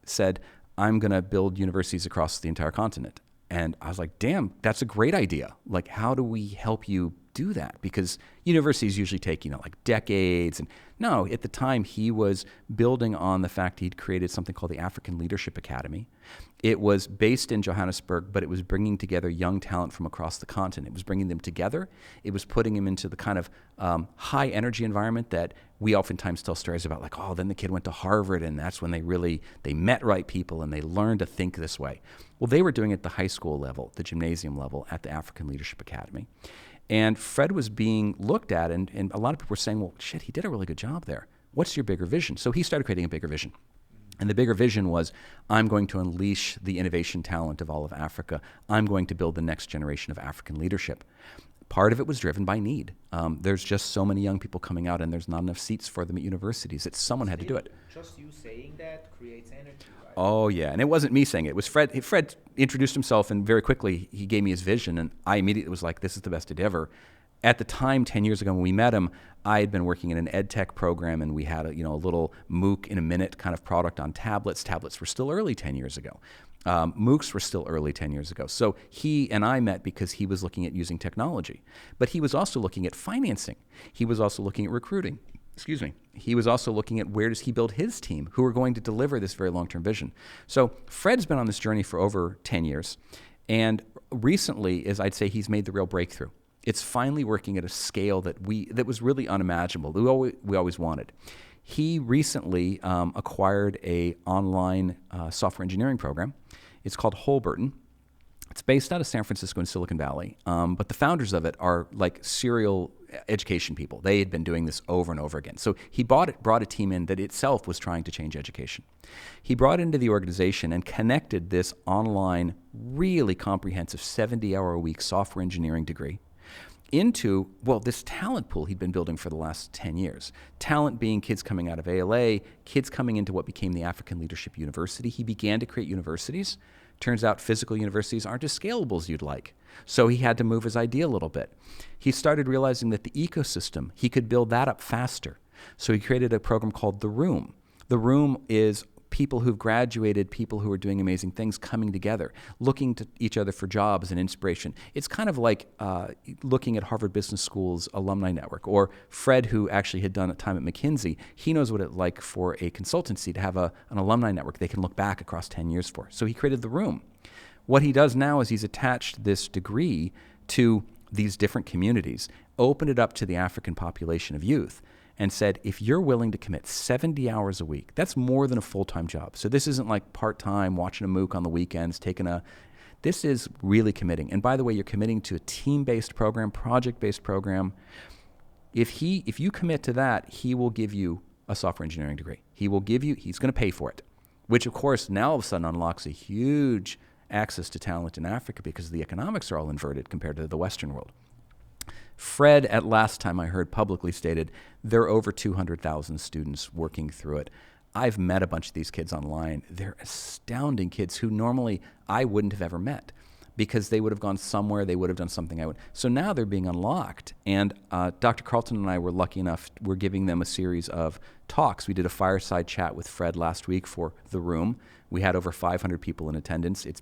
said, I'm going to build universities across the entire continent. And I was like, damn, that's a great idea. Like, how do we help you do that? Because universities usually take, like decades. And no, at the time he was building on the fact he'd created something called the African Leadership Academy. It was based in Johannesburg, but it was bringing together young talent from across the continent. It was bringing them together. It was putting them into the kind of high energy environment that we oftentimes tell stories about, like, oh, then the kid went to Harvard and that's when they met right people and they learned to think this way. Well, they were doing it at the high school level, the gymnasium level at the African Leadership Academy. And Fred was being looked at, and a lot of people were saying, well, shit, he did a really good job there. What's your bigger vision? So he started creating a bigger vision. And the bigger vision was, I'm going to unleash the innovation talent of all of Africa. I'm going to build the next generation of African leadership. Part of it was driven by need. There's just so many young people coming out, and there's not enough seats for them at universities that someone had to do it. Just you saying that creates energy, right? Oh, yeah. And it wasn't me saying it. It was Fred. Fred introduced himself, and very quickly he gave me his vision, and I immediately was like, this is the best idea ever. At the time, 10 years ago when we met him, I had been working in an ed tech program, and we had a little MOOC in a minute kind of product on tablets. Tablets were still early 10 years ago. MOOCs were still early 10 years ago. So he and I met because he was looking at using technology. But he was also looking at financing. He was also looking at recruiting. Excuse me. He was also looking at where does he build his team who are going to deliver this very long-term vision. So Fred's been on this journey for over 10 years. And recently, as I'd say, he's made the real breakthrough. It's finally working at a scale that was really unimaginable, that we always wanted. He recently acquired a online software engineering program. It's called Holberton. It's based out of San Francisco and Silicon Valley, but the founders of it are like serial education people. They had been doing this over and over again. So he brought a team in that itself was trying to change education. He brought into the organization and connected this online, really comprehensive 70-hour-a-week software engineering degree into, this talent pool he'd been building for the last 10 years. Talent being kids coming out of ALA, kids coming into what became the African Leadership University. He began to create universities. Turns out physical universities aren't as scalable as you'd like. So he had to move his idea a little bit. He started realizing that the ecosystem, he could build that up faster. So he created a program called The Room. The Room is people who've graduated, people who are doing amazing things coming together, looking to each other for jobs and inspiration. It's kind of like looking at Harvard Business School's alumni network, or Fred, who actually had done a time at McKinsey. He knows what it's like for a consultancy to have an alumni network they can look back across 10 years for. So he created The Room. What he does now is he's attached this degree to these different communities, opened it up to the African population of youth, and said, if you're willing to commit 70 hours a week, that's more than a full-time job. So this isn't like part-time, watching a MOOC on the weekends, this is really committing. And by the way, you're committing to a team-based program, project-based program. If you commit to that, he will give you a software engineering degree. He's going to pay for it, which of course now all of a sudden unlocks a huge access to talent in Africa because the economics are all inverted compared to the Western world. Fred, at last time I heard publicly stated, there are over 200,000 students working through it. I've met a bunch of these kids online. They're astounding kids who normally I wouldn't have ever met because they would have gone somewhere, they would have done something I would. So now they're being unlocked. And Dr. Carlton and I were lucky enough, we're giving them a series of talks. We did a fireside chat with Fred last week for The Room. We had over 500 people in attendance. It's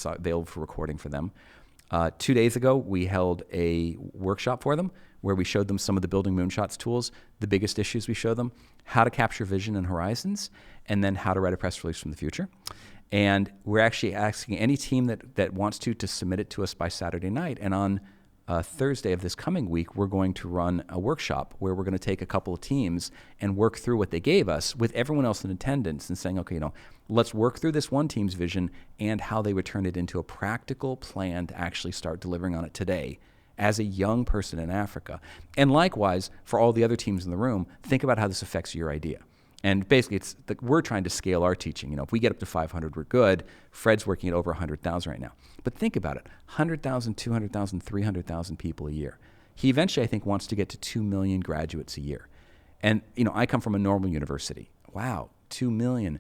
available for recording for them. 2 days ago, we held a workshop for them where we showed them some of the Building Moonshots tools, the biggest issues we showed them, how to capture vision and horizons, and then how to write a press release from the future. And we're actually asking any team that wants to submit it to us by Saturday night. And on Thursday of this coming week, we're going to run a workshop where we're going to take a couple of teams and work through what they gave us with everyone else in attendance and saying, okay, let's work through this one team's vision and how they would turn it into a practical plan to actually start delivering on it today as a young person in Africa. And likewise, for all the other teams in the room, think about how this affects your idea. And basically, we're trying to scale our teaching. If we get up to 500, we're good. Fred's working at over 100,000 right now. But think about it, 100,000, 200,000, 300,000 people a year. He eventually, I think, wants to get to 2 million graduates a year. And, I come from a normal university. Wow, 2 million.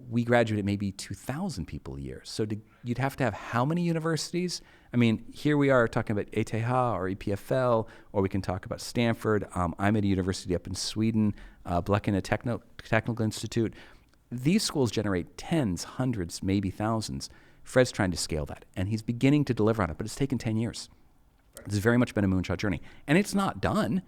We graduate at maybe 2,000 people a year. So you'd have to have how many universities? I mean, here we are talking about ETH or EPFL, or we can talk about Stanford. I'm at a university up in Sweden, Blekinge Technical Institute. These schools generate tens, hundreds, maybe thousands. Fred's trying to scale that, and he's beginning to deliver on it, but it's taken 10 years. It's very much been a moonshot journey, and it's not done.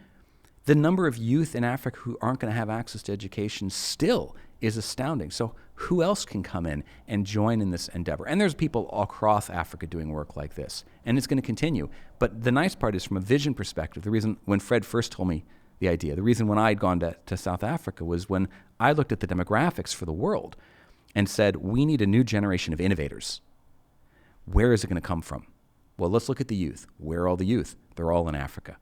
The number of youth in Africa who aren't going to have access to education still is astounding. So who else can come in and join in this endeavor? And there's people across Africa doing work like this, and it's going to continue. But the nice part is, from a vision perspective, the reason when Fred first told me the idea, the reason when I'd gone to South Africa was when I looked at the demographics for the world and said, we need a new generation of innovators. Where is it going to come from? Well, let's look at the youth. Where are all the youth? They're all in Africa.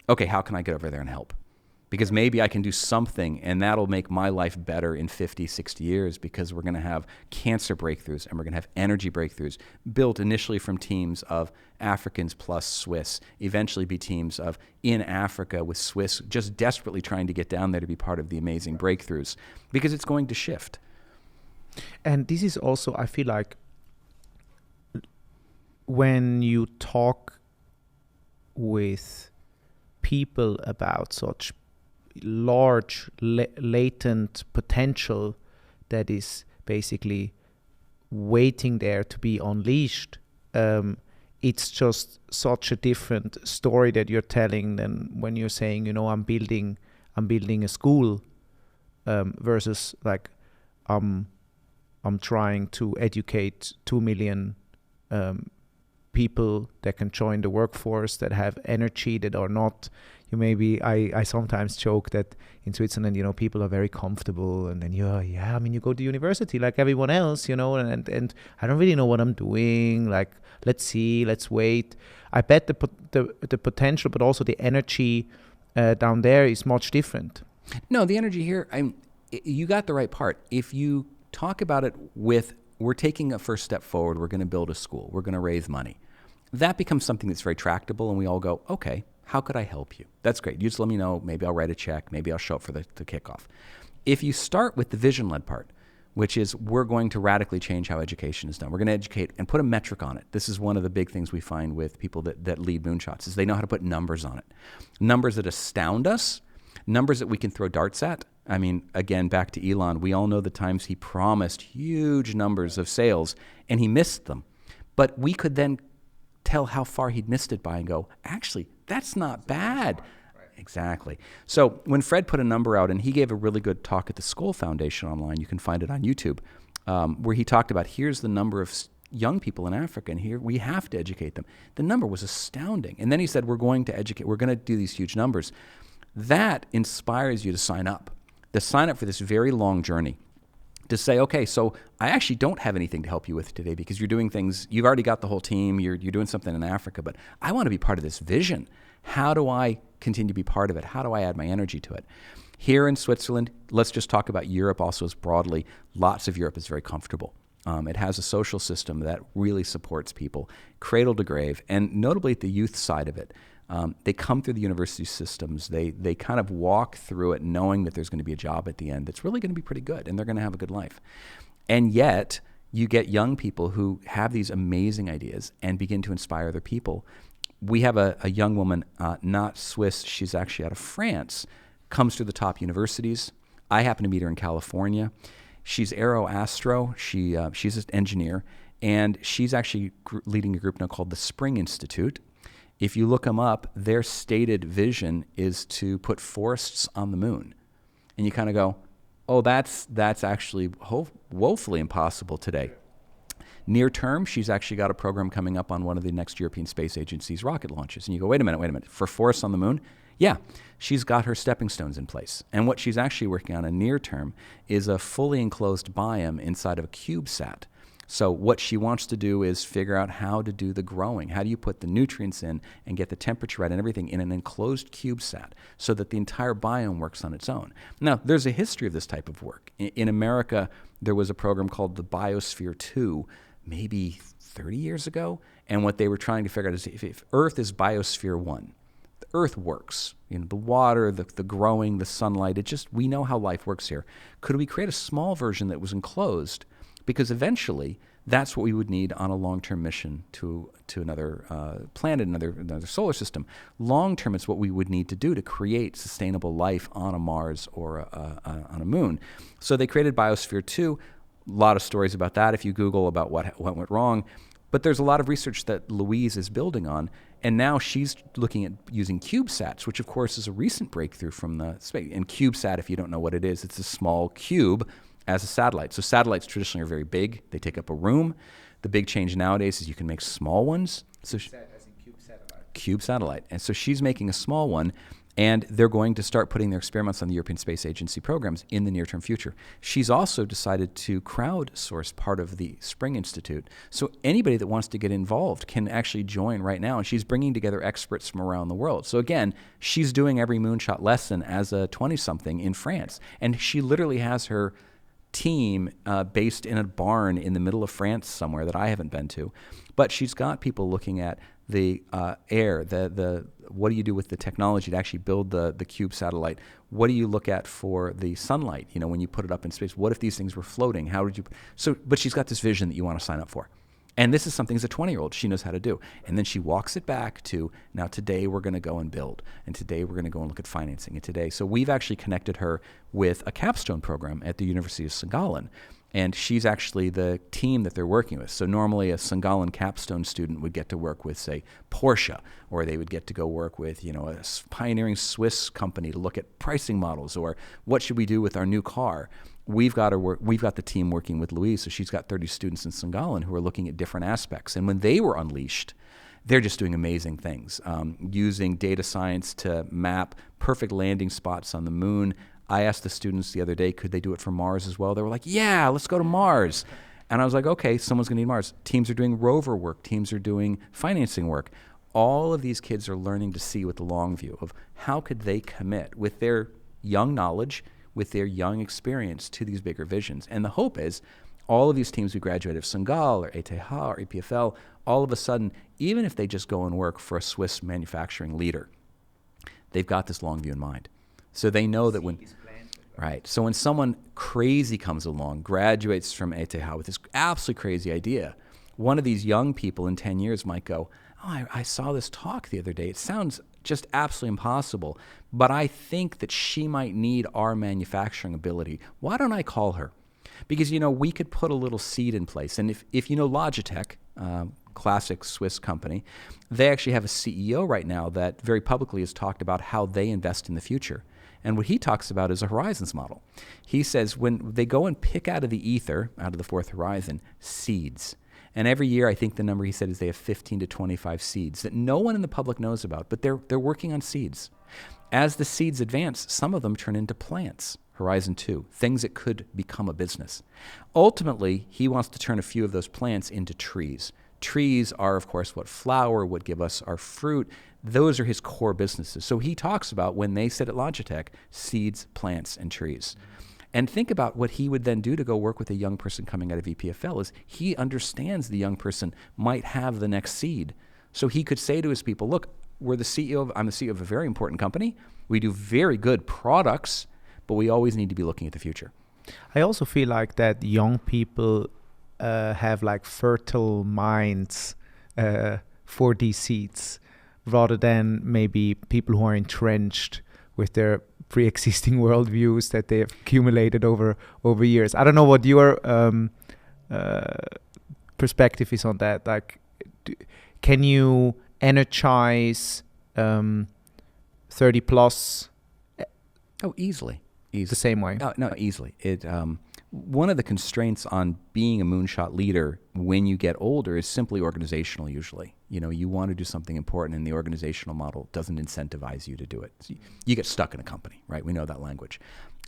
Okay, how can I get over there and help? Because maybe I can do something, and that'll make my life better in 50, 60 years, because we're going to have cancer breakthroughs and we're going to have energy breakthroughs built initially from teams of Africans plus Swiss, eventually be teams of in Africa with Swiss just desperately trying to get down there to be part of the amazing breakthroughs, because it's going to shift. And this is also, I feel like, when you talk with people about such large latent potential that is basically waiting there to be unleashed, it's just such a different story that you're telling than when you're saying, I'm building a school, versus like I'm trying to educate 2 million people that can join the workforce, that have energy, that are not, I sometimes joke that in Switzerland, people are very comfortable, and then you go to university like everyone else, and I don't really know what I'm doing, like, let's see, let's wait. I bet the potential, but also the energy down there is much different. No, the energy here, you got the right part. If you talk about it with, we're taking a first step forward, we're going to build a school, we're going to raise money, that becomes something that's very tractable, and we all go, okay, how could I help you? That's great. You just let me know. Maybe I'll write a check. Maybe I'll show up for the kickoff. If you start with the vision-led part, which is we're going to radically change how education is done. We're going to educate and put a metric on it. This is one of the big things we find with people that lead Moonshots, is they know how to put numbers on it. Numbers that astound us, numbers that we can throw darts at. I mean, again, back to Elon, we all know the times he promised huge numbers of sales and he missed them. But we could then tell how far he'd missed it by and go, actually, that's not bad. Right. Exactly. So when Fred put a number out, and he gave a really good talk at the Skoll Foundation online, you can find it on YouTube, where he talked about, here's the number of young people in Africa, and here we have to educate them. The number was astounding. And then he said, we're going to do these huge numbers. That inspires you to sign up for this very long journey. To say, okay, so I actually don't have anything to help you with today, because you're doing things, you've already got the whole team, you're doing something in Africa, but I want to be part of this vision. How do I continue to be part of it? How do I add my energy to it? Here in Switzerland, let's just talk about Europe also as broadly. Lots of Europe is very comfortable. It has a social system that really supports people, cradle to grave, and notably at the youth side of it. They come through the university systems. They kind of walk through it knowing that there's going to be a job at the end that's really going to be pretty good, and they're going to have a good life. And yet, you get young people who have these amazing ideas and begin to inspire other people. We have a young woman, not Swiss, she's actually out of France, comes through the top universities. I happen to meet her in California. She's aero-astro. She's an engineer, and she's actually leading a group now called the Spring Institute. If you look them up, their stated vision is to put forests on the moon. And you kind of go, oh, that's actually woefully impossible today. Near term, she's actually got a program coming up on one of the next European Space Agency's rocket launches. And you go, wait a minute, for forests on the moon? Yeah, she's got her stepping stones in place. And what she's actually working on in near term is a fully enclosed biome inside of a CubeSat So what she wants to do is figure out how to do the growing. How do you put the nutrients in and get the temperature right and everything in an enclosed CubeSat so that the entire biome works on its own? Now, there's a history of this type of work. In America, there was a program called the Biosphere 2, maybe 30 years ago. And what they were trying to figure out is if Earth is Biosphere 1, the Earth works. The water, the growing, the sunlight, we know how life works here. Could we create a small version that was enclosed? Because eventually, that's what we would need on a long-term mission to another planet, another solar system. Long-term, it's what we would need to do to create sustainable life on a Mars or on a moon. So they created Biosphere 2. A lot of stories about that if you Google about what went wrong. But there's a lot of research that Louise is building on. And now she's looking at using CubeSats, which of course is a recent breakthrough from the space. And CubeSat, if you don't know what it is, it's a small cube as a satellite. So satellites traditionally are very big. They take up a room. The big change nowadays is you can make small ones. So As in cube satellite. Cube satellite. And so she's making a small one, and they're going to start putting their experiments on the European Space Agency programs in the near-term future. She's also decided to crowdsource part of the Spring Institute. So anybody that wants to get involved can actually join right now, and she's bringing together experts from around the world. So again, she's doing every Moonshot lesson as a 20-something in France, and she literally has her team based in a barn in the middle of France somewhere that I haven't been to. But she's got people looking at the air, the what do you do with the technology to actually build the cube satellite? What do you look at for the sunlight, when you put it up in space? What if these things were floating? How did you... But she's got this vision that you want to sign up for. And this is something as a 20-year-old she knows how to do. And then she walks it back to, now today we're going to go and build. And today we're going to go and look at financing. And today, so we've actually connected her with a capstone program at the University of St. Gallen. And she's actually the team that they're working with. So normally a St. Gallen capstone student would get to work with, say, Porsche, or they would get to go work with, a pioneering Swiss company to look at pricing models, or what should we do with our new car? We've got the team working with Louise, so she's got 30 students in St. Gallen who are looking at different aspects. And when they were unleashed, they're just doing amazing things, using data science to map perfect landing spots on the moon. I asked the students the other day, could they do it for Mars as well? They were like, yeah, let's go to Mars. And I was like, okay, someone's going to need Mars. Teams are doing rover work. Teams are doing financing work. All of these kids are learning to see with the long view of how could they commit with their young knowledge, with their young experience to these bigger visions. And the hope is all of these teams who graduate of St. Gall or ETH or EPFL, all of a sudden, even if they just go and work for a Swiss manufacturing leader, they've got this long view in mind. So they know that when... Right. So when someone crazy comes along, graduates from ETH with this absolutely crazy idea, one of these young people in 10 years might go, oh, I saw this talk the other day. It sounds just absolutely impossible, but I think that she might need our manufacturing ability. Why don't I call her? Because, we could put a little seed in place. And if you know Logitech, classic Swiss company, they actually have a CEO right now that very publicly has talked about how they invest in the future. And what he talks about is a horizons model. He says when they go and pick out of the ether, out of the fourth horizon, seeds. And every year, I think the number he said is they have 15 to 25 seeds that no one in the public knows about, but they're working on seeds. As the seeds advance, some of them turn into plants, Horizon 2, things that could become a business. Ultimately, he wants to turn a few of those plants into trees. Trees are, of course, what flower would give us our fruit. Those are his core businesses. So he talks about when they sit at Logitech, seeds, plants, and trees. And think about what he would then do to go work with a young person coming out of EPFL is he understands the young person might have the next seed. So he could say to his people, look, I'm the CEO of a very important company. We do very good products, but we always need to be looking at the future. I also feel like that young people have like fertile minds for these seeds, rather than maybe people who are entrenched with their pre-existing worldviews that they have accumulated over years. I don't know what your perspective is on that. Like, can you energize 30 plus? Oh, easily. the same way? No, easily. One of the constraints on being a moonshot leader when you get older is simply organizational usually. You want to do something important and the organizational model doesn't incentivize you to do it. So you get stuck in a company, right? We know that language.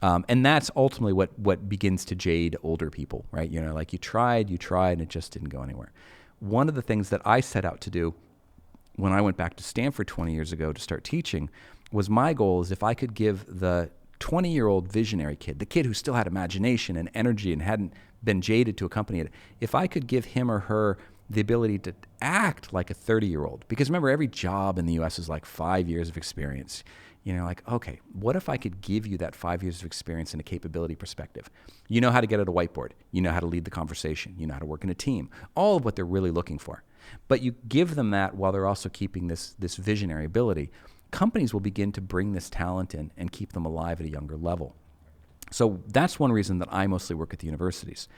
And that's ultimately what begins to jade older people, right? Like you tried, and it just didn't go anywhere. One of the things that I set out to do when I went back to Stanford 20 years ago to start teaching was my goal is if I could give the 20-year-old visionary kid, the kid who still had imagination and energy and hadn't been jaded to accompany it, if I could give him or her the ability to act like a 30-year-old, because remember, every job in the U.S. is like 5 years of experience. Like, okay, what if I could give you that 5 years of experience in a capability perspective? You know how to get at a whiteboard. You know how to lead the conversation. You know how to work in a team. All of what they're really looking for. But you give them that while they're also keeping this visionary ability. Companies will begin to bring this talent in and keep them alive at a younger level. So that's one reason that I mostly work at the universities.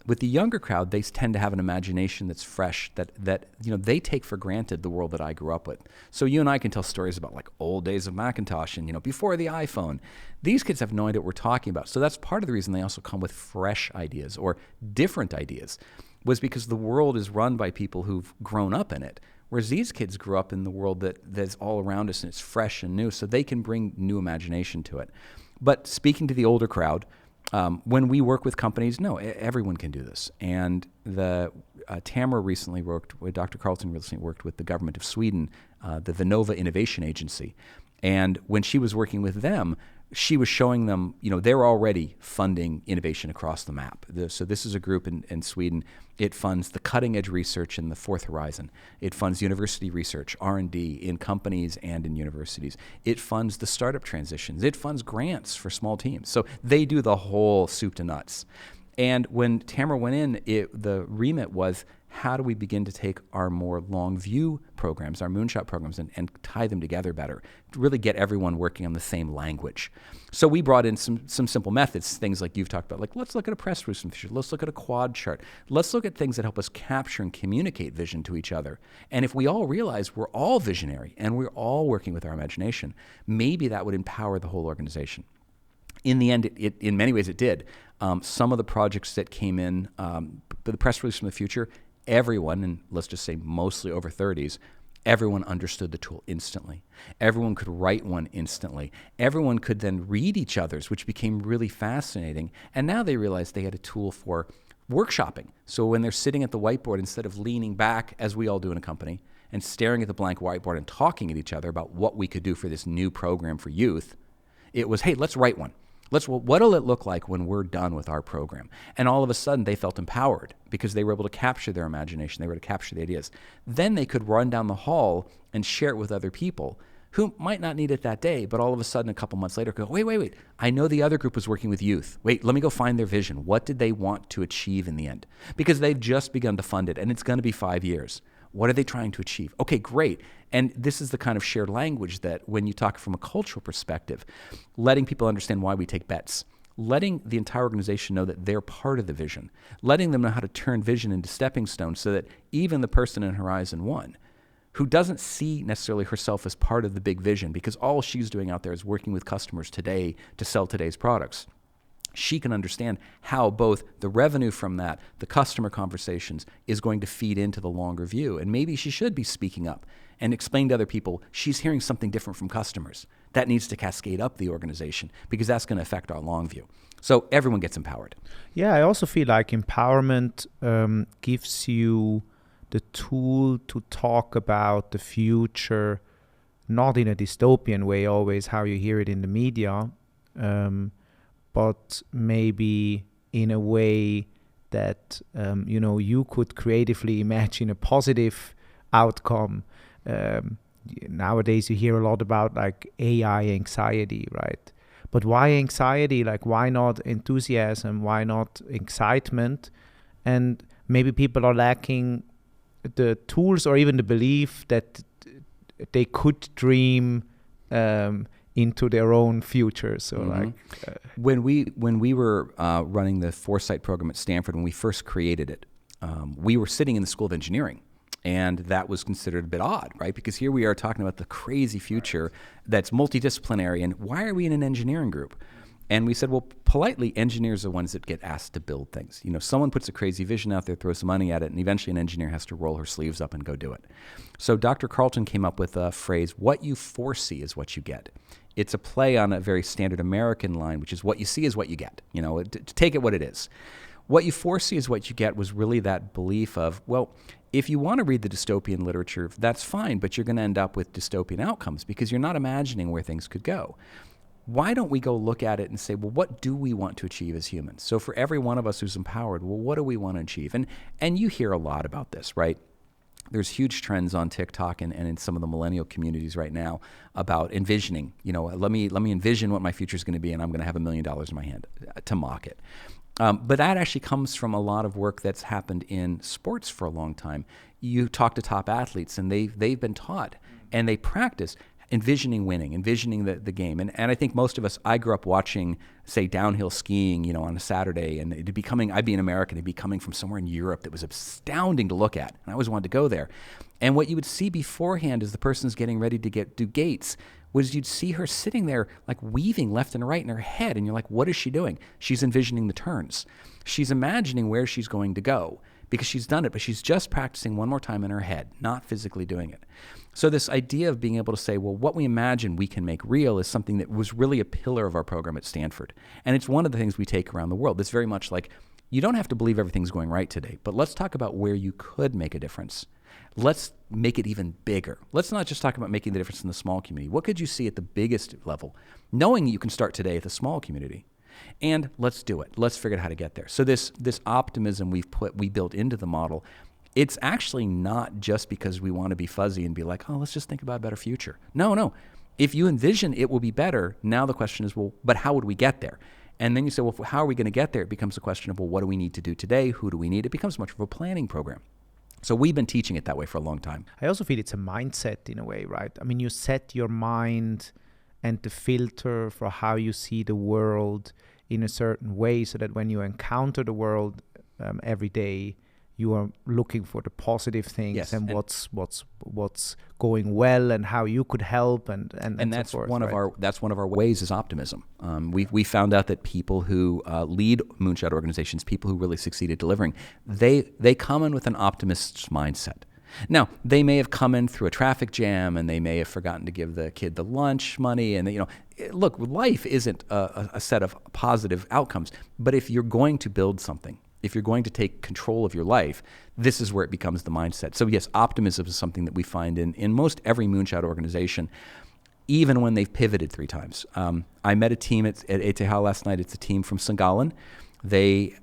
With the younger crowd, they tend to have an imagination that's fresh, that they take for granted the world that I grew up with. So you and I can tell stories about like old days of Macintosh and before the iPhone. These kids have no idea what we're talking about. So that's part of the reason they also come with fresh ideas or different ideas, was because the world is run by people who've grown up in it. Whereas these kids grew up in the world that's all around us and it's fresh and new, so they can bring new imagination to it. But speaking to the older crowd, when we work with companies, everyone can do this. And Tamara recently worked with, Dr. Carlton recently worked with the government of Sweden, the Vinnova Innovation Agency. And when she was working with them, she was showing them, they're already funding innovation across the map. So this is a group in Sweden. It funds the cutting edge research in the fourth horizon. It funds university research, R&D in companies and in universities. It funds the startup transitions. It funds grants for small teams. So they do the whole soup to nuts. And when Tamara went in, the remit was, how do we begin to take our more long view programs, our Moonshot programs, and tie them together better, to really get everyone working on the same language? So we brought in some simple methods, things like you've talked about, like let's look at a press release in the future, let's look at a quad chart, let's look at things that help us capture and communicate vision to each other. And if we all realize we're all visionary and we're all working with our imagination, maybe that would empower the whole organization. In the end, it in many ways it did. Some of the projects that came in, the press release from the future, everyone, and let's just say mostly over 30s, everyone understood the tool instantly. Everyone could write one instantly. Everyone could then read each other's, which became really fascinating. And now they realized they had a tool for workshopping. So when they're sitting at the whiteboard, instead of leaning back, as we all do in a company, and staring at the blank whiteboard and talking at each other about what we could do for this new program for youth, it was, hey, let's write one. What'll it look like when we're done with our program? And all of a sudden, they felt empowered because they were able to capture their imagination. They were able to capture the ideas. Then they could run down the hall and share it with other people who might not need it that day, but all of a sudden, a couple months later, go, wait. I know the other group was working with youth. Wait, let me go find their vision. What did they want to achieve in the end? Because they've just begun to fund it, and it's going to be 5 years. What are they trying to achieve? Okay, great. And this is the kind of shared language that when you talk from a cultural perspective, letting people understand why we take bets, letting the entire organization know that they're part of the vision, letting them know how to turn vision into stepping stones so that even the person in Horizon 1 who doesn't see necessarily herself as part of the big vision because all she's doing out there is working with customers today to sell today's products, she can understand how both the revenue from that, the customer conversations, is going to feed into the longer view. And maybe she should be speaking up and explain to other people she's hearing something different from customers. That needs to cascade up the organization because that's going to affect our long view. So everyone gets empowered. Yeah, I also feel like empowerment gives you the tool to talk about the future, not in a dystopian way always, how you hear it in the media, but maybe in a way that, you could creatively imagine a positive outcome. Nowadays you hear a lot about like AI anxiety, right? But why anxiety? Like, why not enthusiasm? Why not excitement? And maybe people are lacking the tools or even the belief that they could dream into their own future. So when we were running the Foresight program at Stanford, when we first created it, we were sitting in the School of Engineering, and that was considered a bit odd, right? Because here we are talking about the crazy future that's multidisciplinary, and why are we in an engineering group? And we said, well, politely, engineers are the ones that get asked to build things. Someone puts a crazy vision out there, throws some money at it, and eventually an engineer has to roll her sleeves up and go do it. So Dr. Carlton came up with a phrase, what you foresee is what you get. It's a play on a very standard American line, which is what you see is what you get. To take it what it is. What you foresee is what you get was really that belief of, well, if you want to read the dystopian literature, that's fine, but you're going to end up with dystopian outcomes because you're not imagining where things could go. Why don't we go look at it and say, well, what do we want to achieve as humans? So for every one of us who's empowered, well, what do we want to achieve? And you hear a lot about this, right? There's huge trends on TikTok and in some of the millennial communities right now about envisioning. Let me envision what my future is going to be, and I'm going to have $1 million in my hand to mock it. But that actually comes from a lot of work that's happened in sports for a long time. You talk to top athletes, and they've been taught, and they practice envisioning winning, envisioning the game. And I think most of us, I grew up watching, say, downhill skiing, on a Saturday, and I'd be an American, it'd be coming from somewhere in Europe that was astounding to look at, and I always wanted to go there. And what you would see beforehand as the person's getting ready to do gates was you'd see her sitting there like weaving left and right in her head, and you're like, what is she doing? She's envisioning the turns. She's imagining where she's going to go because she's done it, but she's just practicing one more time in her head, not physically doing it. So this idea of being able to say, well, what we imagine we can make real is something that was really a pillar of our program at Stanford. And it's one of the things we take around the world. It's very much like, you don't have to believe everything's going right today, but let's talk about where you could make a difference. Let's make it even bigger. Let's not just talk about making the difference in the small community. What could you see at the biggest level, knowing you can start today at the small community? And let's do it. Let's figure out how to get there. So this optimism we built into the model, it's actually not just because we want to be fuzzy and be like, oh, let's just think about a better future. No. If you envision it will be better, now the question is, well, but how would we get there? And then you say, well, how are we going to get there? It becomes a question of, well, what do we need to do today? Who do we need? It becomes much of a planning program. So we've been teaching it that way for a long time. I also feel it's a mindset in a way, right? I mean, you set your mind and the filter for how you see the world in a certain way so that when you encounter the world every day, you are looking for the positive things. Yes, and what's going well and how you could help and that's so forth, one right? That's one of our ways is optimism. We found out that people who lead Moonshot organizations, people who really succeed at delivering, they come in with an optimist's mindset. Now, they may have come in through a traffic jam and they may have forgotten to give the kid the lunch money. And look, life isn't a set of positive outcomes. But if you're going to build something, if you're going to take control of your life, this is where it becomes the mindset. So yes, optimism is something that we find in most every Moonshot organization, even when they've pivoted 3 times. I met a team at ETH last night. It's a team from St. Gallen. They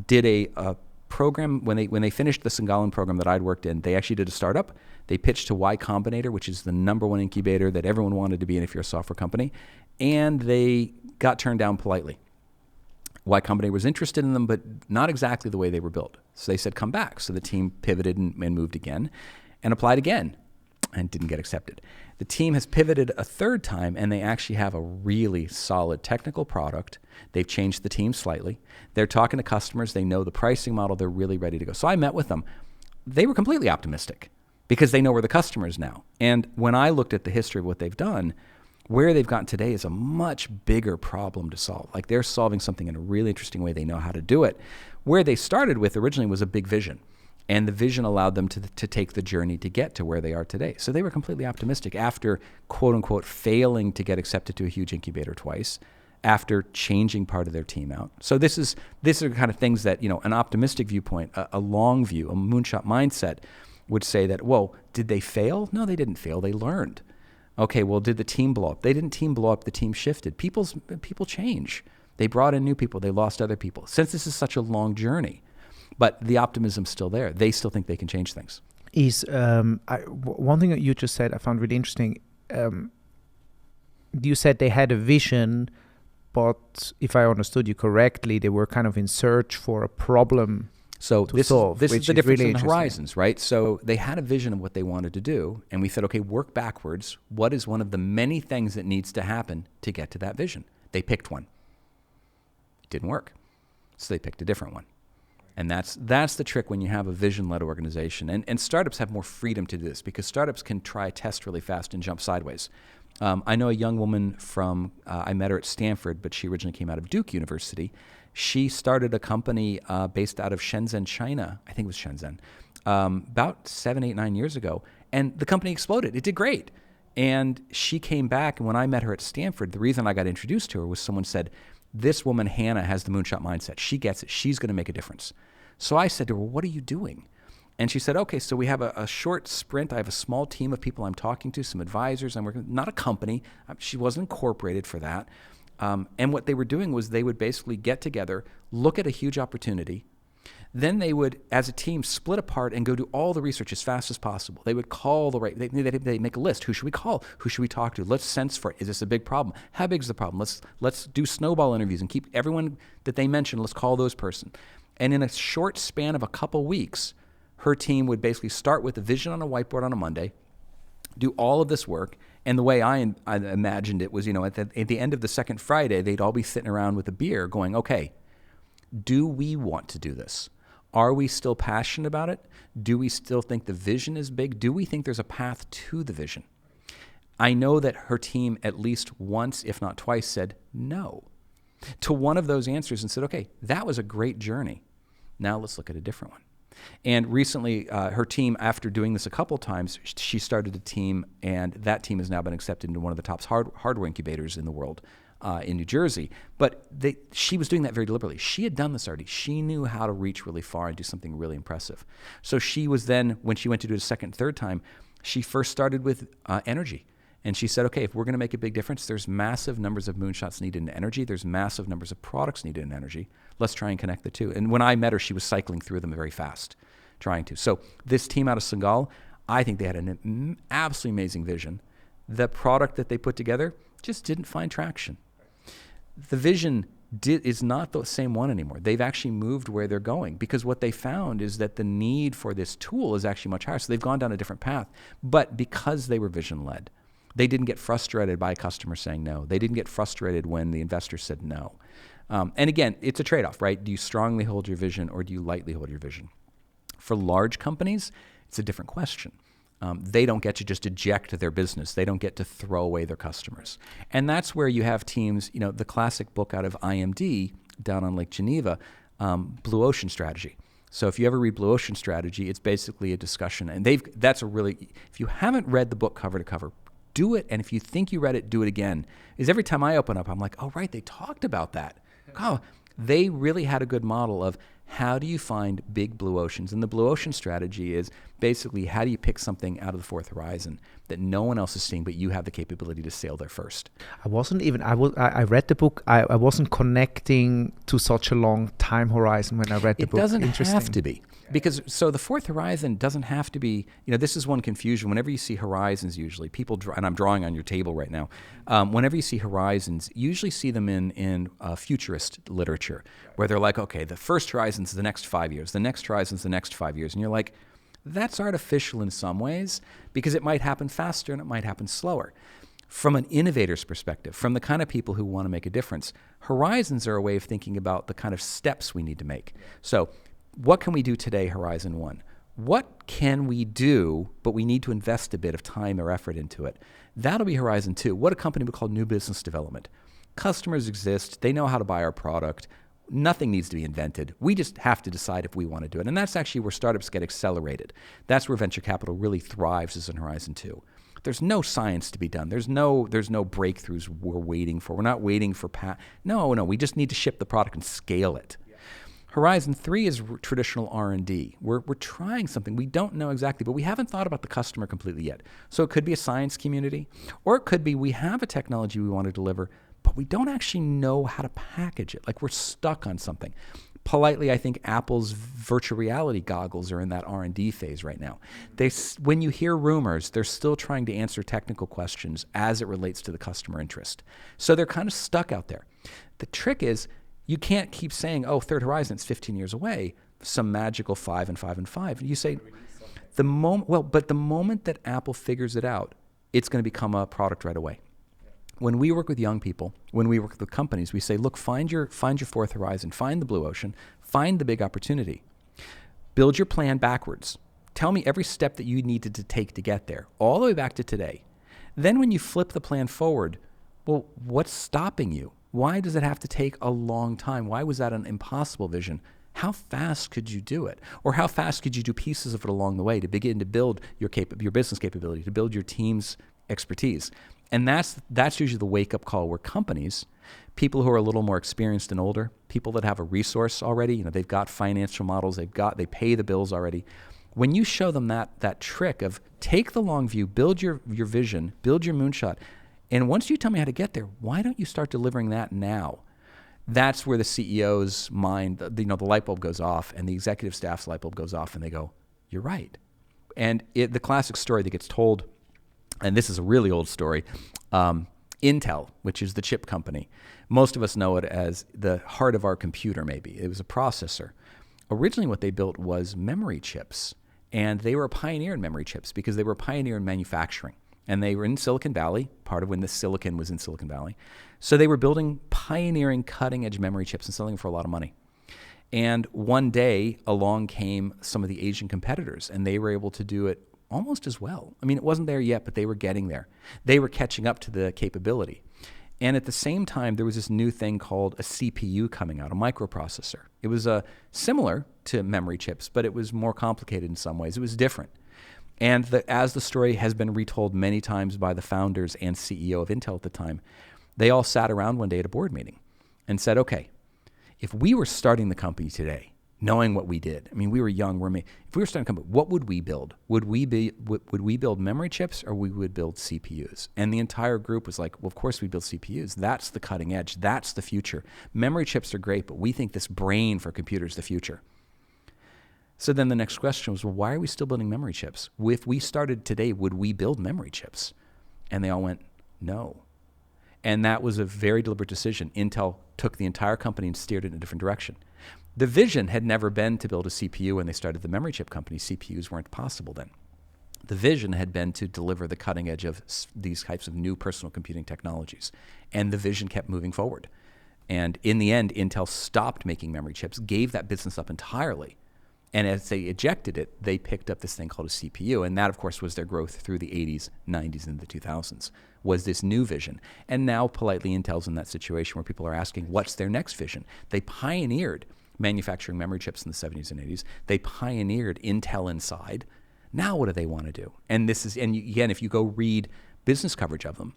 did a program, when they finished the St. Gallen program that I'd worked in, they actually did a startup. They pitched to Y Combinator, which is the #1 incubator that everyone wanted to be in if you're a software company, and they got turned down politely. Y Combinator was interested in them, but not exactly the way they were built. So they said, come back. So the team pivoted and moved again and applied again and didn't get accepted. The team has pivoted a 3rd time, and they actually have a really solid technical product. They've changed the team slightly. They're talking to customers. They know the pricing model. They're really ready to go. So I met with them. They were completely optimistic because they know where the customer is now. And when I looked at the history of what they've done, where they've gotten today is a much bigger problem to solve. Like they're solving something in a really interesting way. They know how to do it. Where they started with originally was a big vision. And the vision allowed them to take the journey to get to where they are today. So they were completely optimistic after, quote unquote, failing to get accepted to a huge incubator twice, after changing part of their team out. So these are the kind of things that, an optimistic viewpoint, a long view, a Moonshot mindset would say that, whoa, did they fail? No, they didn't fail. They learned. Okay, well, did the team blow up? They didn't team blow up. The team shifted. People change. They brought in new people. They lost other people. Since this is such a long journey, but the optimism's still there. They still think they can change things. One thing that you just said I found really interesting. You said they had a vision, but if I understood you correctly, they were kind of in search for a problem. So this is the difference really in horizons, right? So they had a vision of what they wanted to do, and we said, okay, work backwards. What is one of the many things that needs to happen to get to that vision? They picked one. It didn't work, so they picked a different one. And that's the trick when you have a vision-led organization. And startups have more freedom to do this because startups can try test really fast and jump sideways. I know a young woman from, I met her at Stanford, but she originally came out of Duke University. She started a company based out of Shenzhen, China. I think it was Shenzhen, about 7, 8, 9 years ago. And the company exploded. It did great. And she came back, and when I met her at Stanford, the reason I got introduced to her was someone said, this woman, Hannah, has the Moonshot Mindset. She gets it. She's going to make a difference. So I said to her, well, what are you doing? And she said, okay, so we have a short sprint. I have a small team of people I'm talking to, some advisors. I'm working, not a company. She wasn't incorporated for that. And what they were doing was they would basically get together, look at a huge opportunity. Then they would, as a team, split apart and go do all the research as fast as possible. They would call the right, they make a list. Who should we call? Who should we talk to? Let's sense for it. Is this a big problem? How big is the problem? Let's do snowball interviews and keep everyone that they mentioned, let's call those person. And in a short span of a couple weeks, her team would basically start with a vision on a whiteboard on a Monday, do all of this work. And the way I imagined it was, at the end of the second Friday, they'd all be sitting around with a beer going, okay, do we want to do this? Are we still passionate about it? Do we still think the vision is big? Do we think there's a path to the vision? I know that her team at least once, if not twice, said no to one of those answers and said, okay, that was a great journey. Now let's look at a different one. And recently, her team, after doing this a couple times, she started a team, and that team has now been accepted into one of the top hardware incubators in the world in New Jersey. But she was doing that very deliberately. She had done this already. She knew how to reach really far and do something really impressive. So she was then, when she went to do it a second, third time, she first started with energy. And she said, okay, if we're going to make a big difference, there's massive numbers of moonshots needed in energy. There's massive numbers of products needed in energy. Let's try and connect the two. And when I met her, she was cycling through them very fast, trying to. So this team out of Senegal, I think they had an absolutely amazing vision. The product that they put together just didn't find traction. The vision is not the same one anymore. They've actually moved where they're going because what they found is that the need for this tool is actually much higher. So they've gone down a different path. But because they were vision-led, they didn't get frustrated by customers saying no. They didn't get frustrated when the investors said no. And again, it's a trade-off, right? Do you strongly hold your vision or do you lightly hold your vision? For large companies, it's a different question. They don't get to just eject their business. They don't get to throw away their customers. And that's where you have teams, the classic book out of IMD down on Lake Geneva, Blue Ocean Strategy. So if you ever read Blue Ocean Strategy, it's basically a discussion. And if you haven't read the book cover to cover, do it. And if you think you read it, do it again. Because every time I open up, I'm like, oh, right, they talked about that. Oh, they really had a good model of how do you find big blue oceans? And the blue ocean strategy is basically how do you pick something out of the fourth horizon that no one else is seeing, but you have the capability to sail there first. I read the book. I wasn't connecting to such a long time horizon when I read the book. It doesn't have to be. Because so the fourth horizon doesn't have to be, this is one confusion. Whenever you see horizons, usually people, and I'm drawing on your table right now, whenever you see horizons, you usually see them in futurist literature, where they're like, okay, the first horizon's the next 5 years, the next horizon's the next 5 years. And you're like, that's artificial in some ways, because it might happen faster and it might happen slower. From an innovator's perspective, from the kind of people who want to make a difference, horizons are a way of thinking about the kind of steps we need to make. So what can we do today, Horizon 1? What can we do, but we need to invest a bit of time or effort into it? That'll be Horizon 2. What a company would call new business development. Customers exist. They know how to buy our product. Nothing needs to be invented. We just have to decide if we want to do it. And that's actually where startups get accelerated. That's where venture capital really thrives, is in Horizon 2. There's no science to be done. There's no breakthroughs we're waiting for. We're not waiting for No, we just need to ship the product and scale it. Horizon 3 is traditional R&D. We're trying something. We don't know exactly, but we haven't thought about the customer completely yet. So it could be a science community, or it could be we have a technology we want to deliver, but we don't actually know how to package it. Like we're stuck on something. Politely, I think Apple's virtual reality goggles are in that R&D phase right now. When you hear rumors, they're still trying to answer technical questions as it relates to the customer interest. So they're kind of stuck out there. The trick is, you can't keep saying, oh, third horizon, it's 15 years away, some magical 5 and 5 and 5. You say, the moment that Apple figures it out, it's going to become a product right away. When we work with young people, when we work with companies, we say, look, find your fourth horizon, find the blue ocean, find the big opportunity. Build your plan backwards. Tell me every step that you needed to take to get there, all the way back to today. Then when you flip the plan forward, well, what's stopping you? Why does it have to take a long time? Why was that an impossible vision? How fast could you do it? Or how fast could you do pieces of it along the way to begin to build your business capability, to build your team's expertise? And that's usually the wake-up call where companies, people who are a little more experienced and older, people that have a resource already, they've got financial models, they pay the bills already. When you show them that trick of take the long view, build your vision, build your moonshot, and once you tell me how to get there, why don't you start delivering that now? That's where the CEO's mind, the light bulb goes off, and the executive staff's light bulb goes off, and they go, you're right. And the classic story that gets told, and this is a really old story, Intel, which is the chip company. Most of us know it as the heart of our computer, maybe. It was a processor. Originally, what they built was memory chips, and they were a pioneer in memory chips because they were a pioneer in manufacturing. And they were in Silicon Valley, part of when the silicon was in Silicon Valley. So they were building pioneering cutting-edge memory chips and selling them for a lot of money. And one day, along came some of the Asian competitors, and they were able to do it almost as well. I mean, it wasn't there yet, but they were getting there. They were catching up to the capability. And at the same time, there was this new thing called a CPU coming out, a microprocessor. It was similar to memory chips, but it was more complicated in some ways. It was different. And as the story has been retold many times by the founders and CEO of Intel at the time, they all sat around one day at a board meeting and said, okay, if we were starting the company today, knowing what we did, I mean, we were young, if we were starting a company, what would we build? Would we build memory chips, or we would build CPUs? And the entire group was like, well, of course we build CPUs. That's the cutting edge. That's the future. Memory chips are great, but we think this brain for computers is the future. So then the next question was, well, why are we still building memory chips? If we started today, would we build memory chips? And they all went, no. And that was a very deliberate decision. Intel took the entire company and steered it in a different direction. The vision had never been to build a CPU when they started the memory chip company. CPUs weren't possible then. The vision had been to deliver the cutting edge of these types of new personal computing technologies. And the vision kept moving forward. And in the end, Intel stopped making memory chips, gave that business up entirely. And as they ejected it, they picked up this thing called a CPU. And that, of course, was their growth through the 80s, 90s, and the 2000s, was this new vision. And now, politely, Intel's in that situation where people are asking, what's their next vision? They pioneered manufacturing memory chips in the 70s and 80s. They pioneered Intel Inside. Now what do they want to do? And again, if you go read business coverage of them,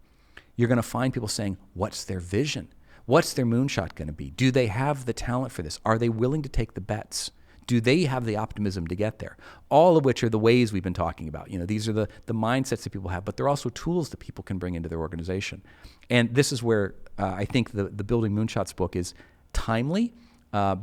you're going to find people saying, what's their vision? What's their moonshot going to be? Do they have the talent for this? Are they willing to take the bets? Do they have the optimism to get there? All of which are the ways we've been talking about. These are the mindsets that people have, but they're also tools that people can bring into their organization. And this is where I think the Building Moonshots book is timely,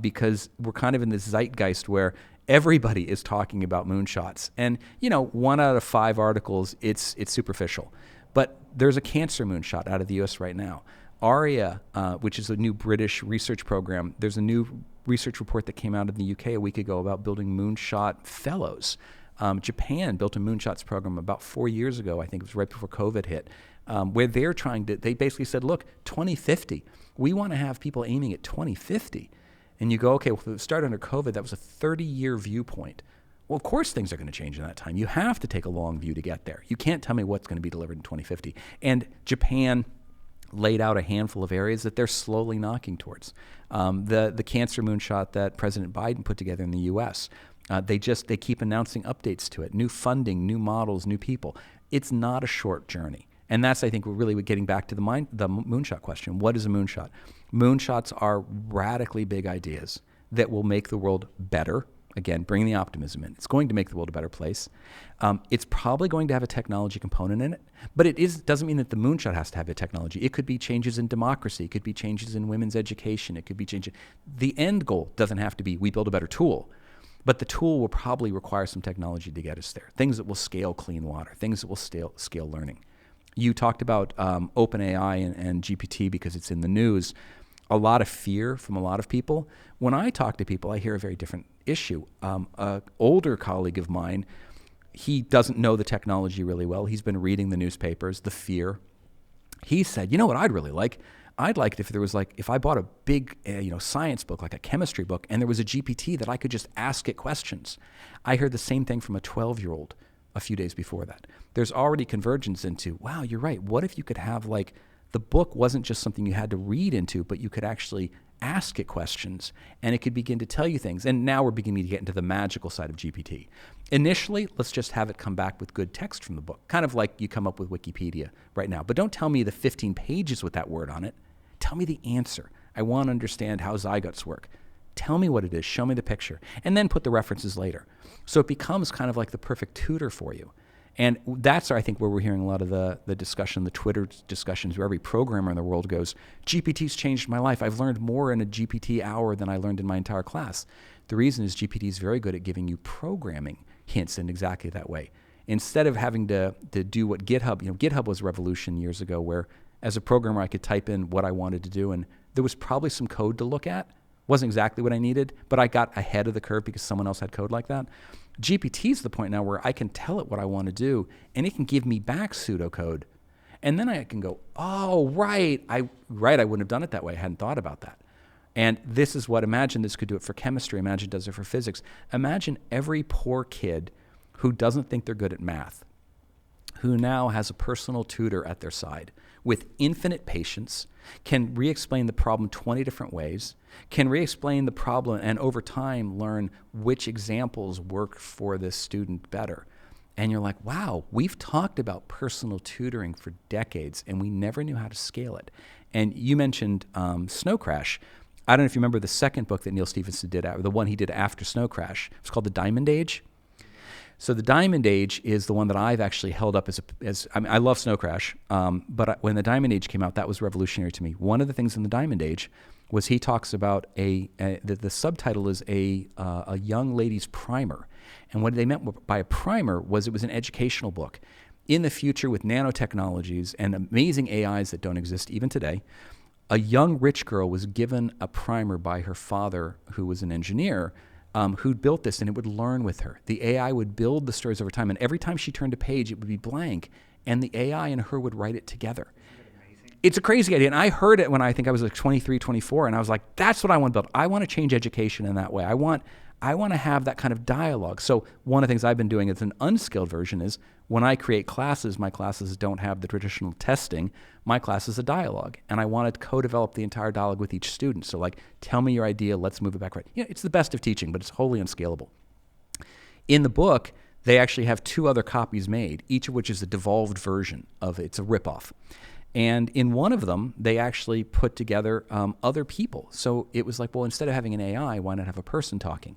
because we're kind of in this zeitgeist where everybody is talking about moonshots. And, 1 out of 5 articles, it's superficial. But there's a cancer moonshot out of the U.S. right now. ARIA, which is a new British research program, there's a new research report that came out in the UK a week ago about building moonshot fellows. Japan built a moonshots program about 4 years ago, I think it was right before COVID hit, where they basically said, look, 2050, we want to have people aiming at 2050. And you go, okay, well, if it started under COVID, that was a 30-year viewpoint. Well, of course things are going to change in that time. You have to take a long view to get there. You can't tell me what's going to be delivered in 2050. And Japan laid out a handful of areas that they're slowly knocking towards. The cancer moonshot that President Biden put together in the U.S., they keep announcing updates to it, new funding, new models, new people. It's not a short journey. And that's, I think, we're really getting back to the moonshot question. What is a moonshot? Moonshots are radically big ideas that will make the world better. Again, bring the optimism in. It's going to make the world a better place. It's probably going to have a technology component in it, but doesn't mean that the moonshot has to have a technology. It could be changes in democracy. It could be changes in women's education. It could be changes. The end goal doesn't have to be we build a better tool, but the tool will probably require some technology to get us there. Things that will scale clean water, things that will scale learning. You talked about OpenAI and GPT because it's in the news. A lot of fear from a lot of people. When I talk to people, I hear a very different issue. An older colleague of mine, he doesn't know the technology really well. He's been reading the newspapers, the fear. He said, you know what I'd really like? I'd like it if there was if I bought a big science book, like a chemistry book, and there was a GPT that I could just ask it questions. I heard the same thing from a 12-year-old a few days before that. There's already convergence into, wow, you're right. What if you could have like, the book wasn't just something you had to read into, but you could actually ask it questions and it could begin to tell you things. And now we're beginning to get into the magical side of GPT. Initially, let's just have it come back with good text from the book, kind of like you come up with Wikipedia right now. But don't tell me the 15 pages with that word on it. Tell me the answer. I want to understand how zygotes work. Tell me what it is. Show me the picture. And then put the references later. So it becomes kind of like the perfect tutor for you. And that's, I think, where we're hearing a lot of the discussion, the Twitter discussions, where every programmer in the world goes, GPT's changed my life. I've learned more in a GPT hour than I learned in my entire class. The reason is GPT is very good at giving you programming hints in exactly that way. Instead of having to do what GitHub, GitHub was a revolution years ago where as a programmer I could type in what I wanted to do and there was probably some code to look at. Wasn't exactly what I needed, but I got ahead of the curve because someone else had code like that. GPT is the point now where I can tell it what I want to do, and it can give me back pseudocode. And then I can go, oh, right, I wouldn't have done it that way. I hadn't thought about that. And this is what, imagine this could do it for chemistry. Imagine it does it for physics. Imagine every poor kid who doesn't think they're good at math, who now has a personal tutor at their side with infinite patience, can re-explain the problem 20 different ways, can re-explain the problem and over time learn which examples work for this student better. And you're like, wow, we've talked about personal tutoring for decades and we never knew how to scale it. And you mentioned Snow Crash. I don't know if you remember the second book that Neil Stephenson did, or the one he did after Snow Crash. It's called The Diamond Age. So the Diamond Age is the one that I've actually held up I love Snow Crash, but when the Diamond Age came out, that was revolutionary to me. One of the things in the Diamond Age was he talks about the subtitle is a young lady's primer. And what they meant by a primer was it was an educational book. In the future with nanotechnologies and amazing AIs that don't exist even today, a young rich girl was given a primer by her father, who was an engineer, who'd built this, and it would learn with her. The AI would build the stories over time, and every time she turned a page, it would be blank, and the AI and her would write it together. It's a crazy idea, and I heard it when I think I was like 23, 24, and I was like, that's what I want to build. I want to change education in that way. I want to have that kind of dialogue. So one of the things I've been doing as an unskilled version is when I create classes, my classes don't have the traditional testing. My class is a dialogue, and I want to co-develop the entire dialogue with each student. So like, tell me your idea, let's move it back right. It's the best of teaching, but it's wholly unscalable. In the book, they actually have 2 other copies made, each of which is a devolved version of it. It's a ripoff. And in one of them, they actually put together other people. So it was like, well, instead of having an AI, why not have a person talking?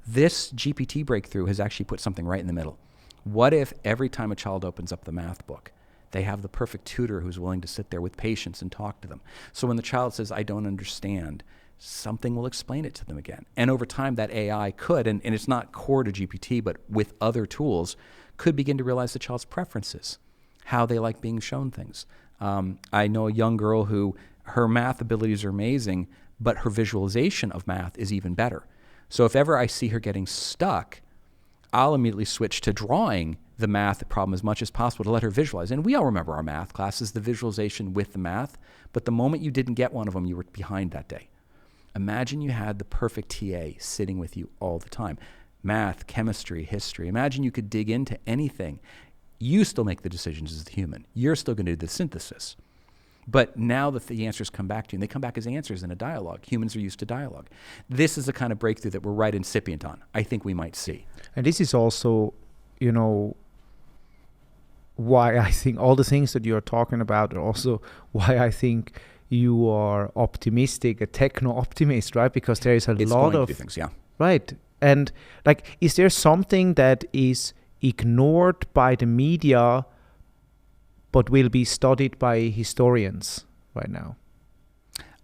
This GPT breakthrough has actually put something right in the middle. What if every time a child opens up the math book, they have the perfect tutor who's willing to sit there with patience and talk to them? So when the child says, I don't understand, something will explain it to them again. And over time, that AI could, and it's not core to GPT, but with other tools, could begin to realize the child's preferences, how they like being shown things. I know a young girl who her math abilities are amazing, but her visualization of math is even better. So if ever I see her getting stuck, I'll immediately switch to drawing the math problem as much as possible to let her visualize. And we all remember our math classes, the visualization with the math, but the moment you didn't get one of them, you were behind that day. Imagine you had the perfect TA sitting with you all the time. Math, chemistry, history. Imagine you could dig into anything. You still make the decisions as the human. You're still going to do the synthesis. But now that the answers come back to you, and they come back as answers in a dialogue. Humans are used to dialogue. This is the kind of breakthrough that we're right incipient on, I think we might see. And this is also, why I think all the things that you're talking about are also why I think you are optimistic, a techno-optimist, right? Because there is It's lot going of... to do things, yeah. Right. And is there something that is ignored by the media but will be studied by historians right now?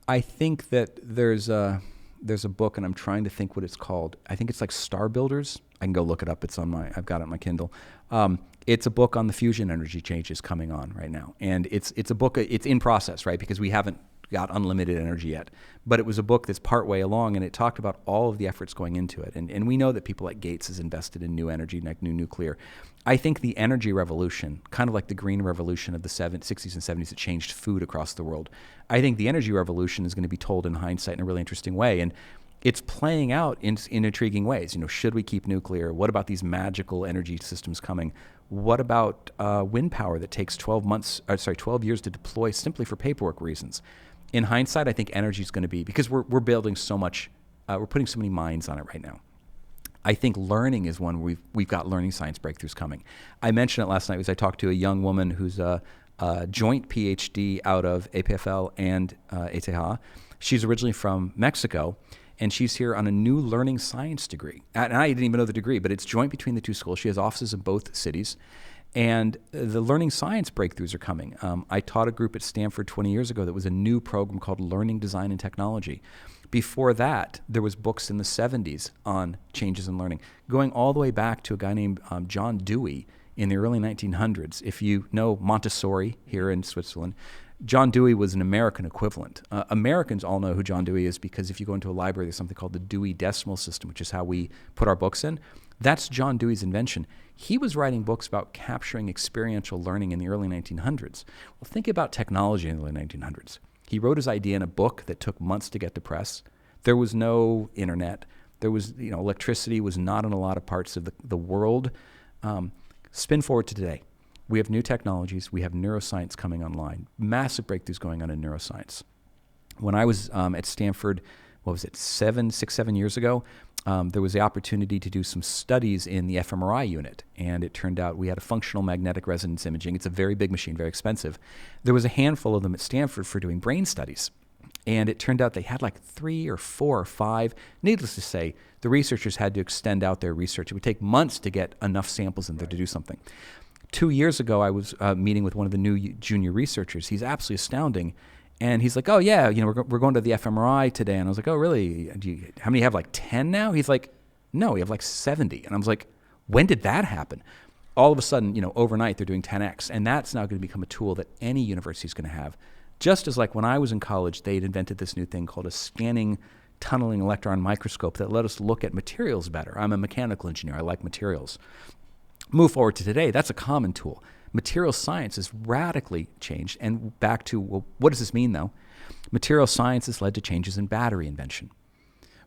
I think that there's a book, and I'm trying to think what it's called. I think it's like Star Builders. I can go look it up. I've got it on my Kindle. It's a book on the fusion energy changes coming on right now. And it's a book, it's in process, right? Because we haven't got unlimited energy yet. But it was a book that's partway along, and it talked about all of the efforts going into it. And we know that people like Gates has invested in new energy, like new nuclear. I think the energy revolution, kind of like the green revolution of the 60s and 70s that changed food across the world, I think the energy revolution is going to be told in hindsight in a really interesting way. And it's playing out in intriguing ways. Should we keep nuclear? What about these magical energy systems coming? What about wind power that takes 12 years to deploy simply for paperwork reasons? In hindsight, I think energy is going to be, because we're building so much, we're putting so many minds on it right now. I think learning is one where we've got learning science breakthroughs coming. I mentioned it last night because I talked to a young woman who's a joint PhD out of EPFL and ETH. She's originally from Mexico, and she's here on a new learning science degree. And I didn't even know the degree, but it's joint between the two schools. She has offices in both cities. And the learning science breakthroughs are coming. I taught a group at Stanford 20 years ago that was a new program called Learning, Design, and Technology. Before that, there was books in the 70s on changes in learning, going all the way back to a guy named John Dewey in the early 1900s. If you know Montessori here in Switzerland, John Dewey was an American equivalent. Americans all know who John Dewey is because if you go into a library, there's something called the Dewey Decimal System, which is how we put our books in. That's John Dewey's invention. He was writing books about capturing experiential learning in the early 1900s. Well, think about technology in the early 1900s. He wrote his idea in a book that took months to get to press. There was no internet. There was, electricity was not in a lot of parts of the world. Spin forward to today. We have new technologies. We have neuroscience coming online. Massive breakthroughs going on in neuroscience. When I was at Stanford, 7 years ago, there was the opportunity to do some studies in the fMRI unit, and it turned out we had a functional magnetic resonance imaging. It's a very big machine, very expensive. There was a handful of them at Stanford for doing brain studies, and it turned out they had like 3 or 4 or 5. Needless to say, the researchers had to extend out their research. It would take months to get enough samples in there to do something. 2 years ago, I was meeting with one of the new junior researchers. He's absolutely astounding. And he's like, oh, yeah, we're going to the fMRI today. And I was like, oh, really? How many have, like 10 now? He's like, no, we have like 70. And I was like, when did that happen? All of a sudden, overnight, they're doing 10x. And that's now going to become a tool that any university is going to have. Just as like when I was in college, they'd invented this new thing called a scanning tunneling electron microscope that let us look at materials better. I'm a mechanical engineer. I like materials. Move forward to today, that's a common tool. Material science has radically changed. And back to, well, what does this mean, though? Material science has led to changes in battery invention.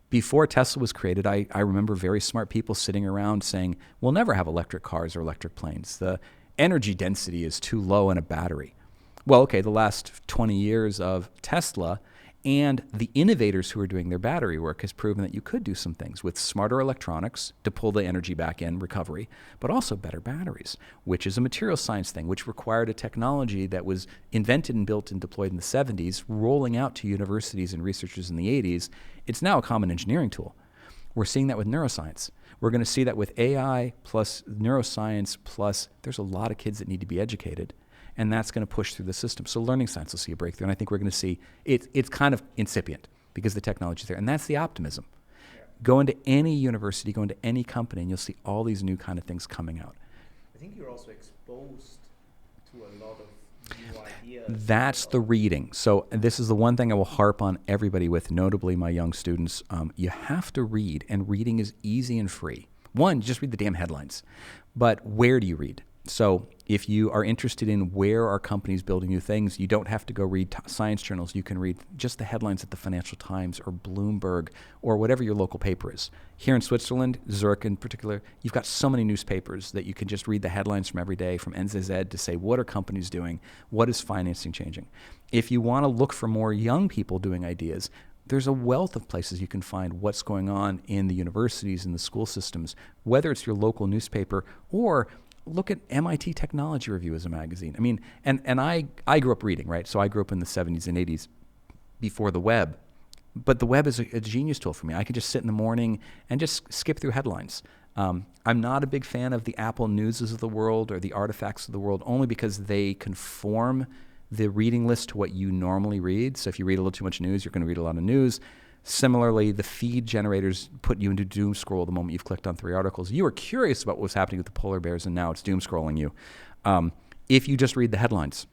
Before Tesla was created, I remember very smart people sitting around saying, we'll never have electric cars or electric planes. The energy density is too low in a battery. Well, okay, the last 20 years of Tesla and the innovators who are doing their battery work has proven that you could do some things with smarter electronics to pull the energy back in, recovery, but also better batteries, which is a material science thing, which required a technology that was invented and built and deployed in the 70s, rolling out to universities and researchers in the 80s. It's now a common engineering tool. We're seeing that with neuroscience. We're going to see that with AI plus neuroscience plus there's a lot of kids that need to be educated. And that's going to push through the system. So learning science will see a breakthrough. And I think we're going to see it's kind of incipient because the technology is there. And that's the optimism. Yeah. Go into any university, go into any company, and you'll see all these new kind of things coming out. I think you're also exposed to a lot of new ideas. That's the reading. So this is the one thing I will harp on everybody with, notably my young students. You have to read, and reading is easy and free. One, just read the damn headlines. But where do you read? So if you are interested in where are companies building new things, you don't have to go read science journals. You can read just the headlines at the Financial Times or Bloomberg or whatever your local paper is. Here in Switzerland, Zurich in particular, you've got so many newspapers that you can just read the headlines from every day from NZZ to say what are companies doing, what is financing changing. If you want to look for more young people doing ideas, there's a wealth of places you can find what's going on in the universities and the school systems, whether it's your local newspaper or look at MIT Technology Review as a magazine. I mean, and I grew up reading, right? So I grew up in the 70s and 80s before the web. But the web is a genius tool for me. I can just sit in the morning and just skip through headlines. I'm not a big fan of the Apple Newses of the world or the Artifacts of the world, only because they conform the reading list to what you normally read. So if you read a little too much news, you're going to read a lot of news. Similarly, the feed generators put you into doom scroll the moment you've clicked on 3 articles. You were curious about what was happening with the polar bears, and now it's doom scrolling you. If you just read the headlines,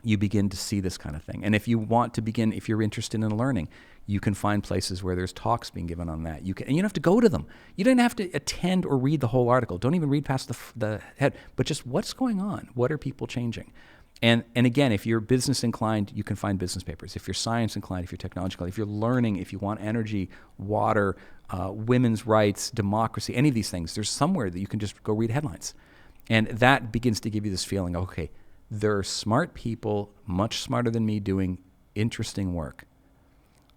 you begin to see this kind of thing. And if you want to begin, if you're interested in learning, you can find places where there's talks being given on that. And you don't have to go to them. You don't have to attend or read the whole article. Don't even read past the head. But just what's going on? What are people changing? And again, if you're business inclined, you can find business papers. If you're science inclined, if you're technology inclined, if you're learning, if you want energy, water, women's rights, democracy, any of these things, there's somewhere that you can just go read headlines. And that begins to give you this feeling, okay, there are smart people, much smarter than me, doing interesting work.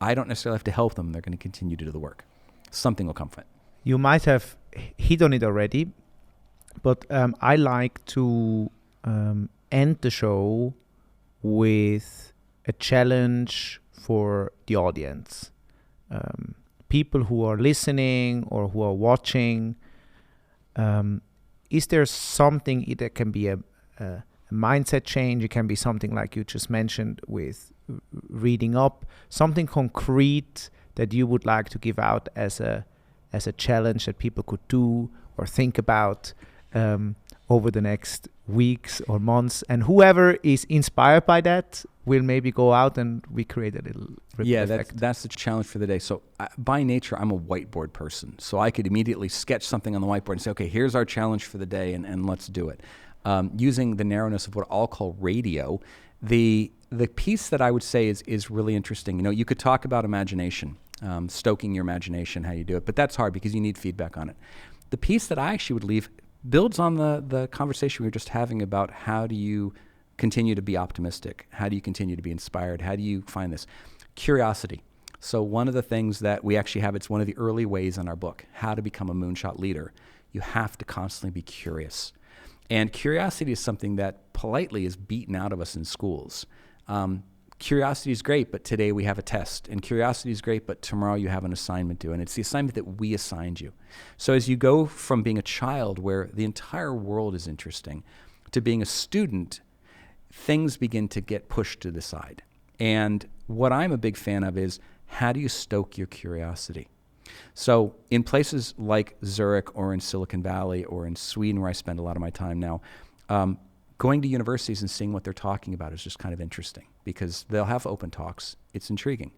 I don't necessarily have to help them. They're going to continue to do the work. Something will come from it. You might have hit on it already, but I like to end the show with a challenge for the audience. People who are listening or who are watching, is there something that can be a mindset change? It can be something like you just mentioned with reading up, something concrete that you would like to give out as a challenge that people could do or think about over the next weeks or months, and whoever is inspired by that will maybe go out and we create a little ripple effect. That's the challenge for the day. So by nature, I'm a whiteboard person. So I could immediately sketch something on the whiteboard and say, okay, here's our challenge for the day, and let's do it. Using the narrowness of what I'll call radio, the piece that I would say is really interesting. You know, you could talk about imagination, stoking your imagination, how you do it, but that's hard because you need feedback on it. The piece that I actually would leave builds on the conversation we were just having about how do you continue to be optimistic? How do you continue to be inspired? How do you find this? Curiosity. So one of the things that we actually have, it's one of the early ways in our book, how to become a moonshot leader. You have to constantly be curious. And curiosity is something that politely is beaten out of us in schools. Curiosity is great, but today we have a test. And curiosity is great, but tomorrow you have an assignment due. And it's the assignment that we assigned you. So as you go from being a child where the entire world is interesting to being a student, things begin to get pushed to the side. And what I'm a big fan of is, how do you stoke your curiosity? So in places like Zurich or in Silicon Valley or in Sweden, where I spend a lot of my time now, going to universities and seeing what they're talking about is just kind of interesting because they'll have open talks. It's intriguing.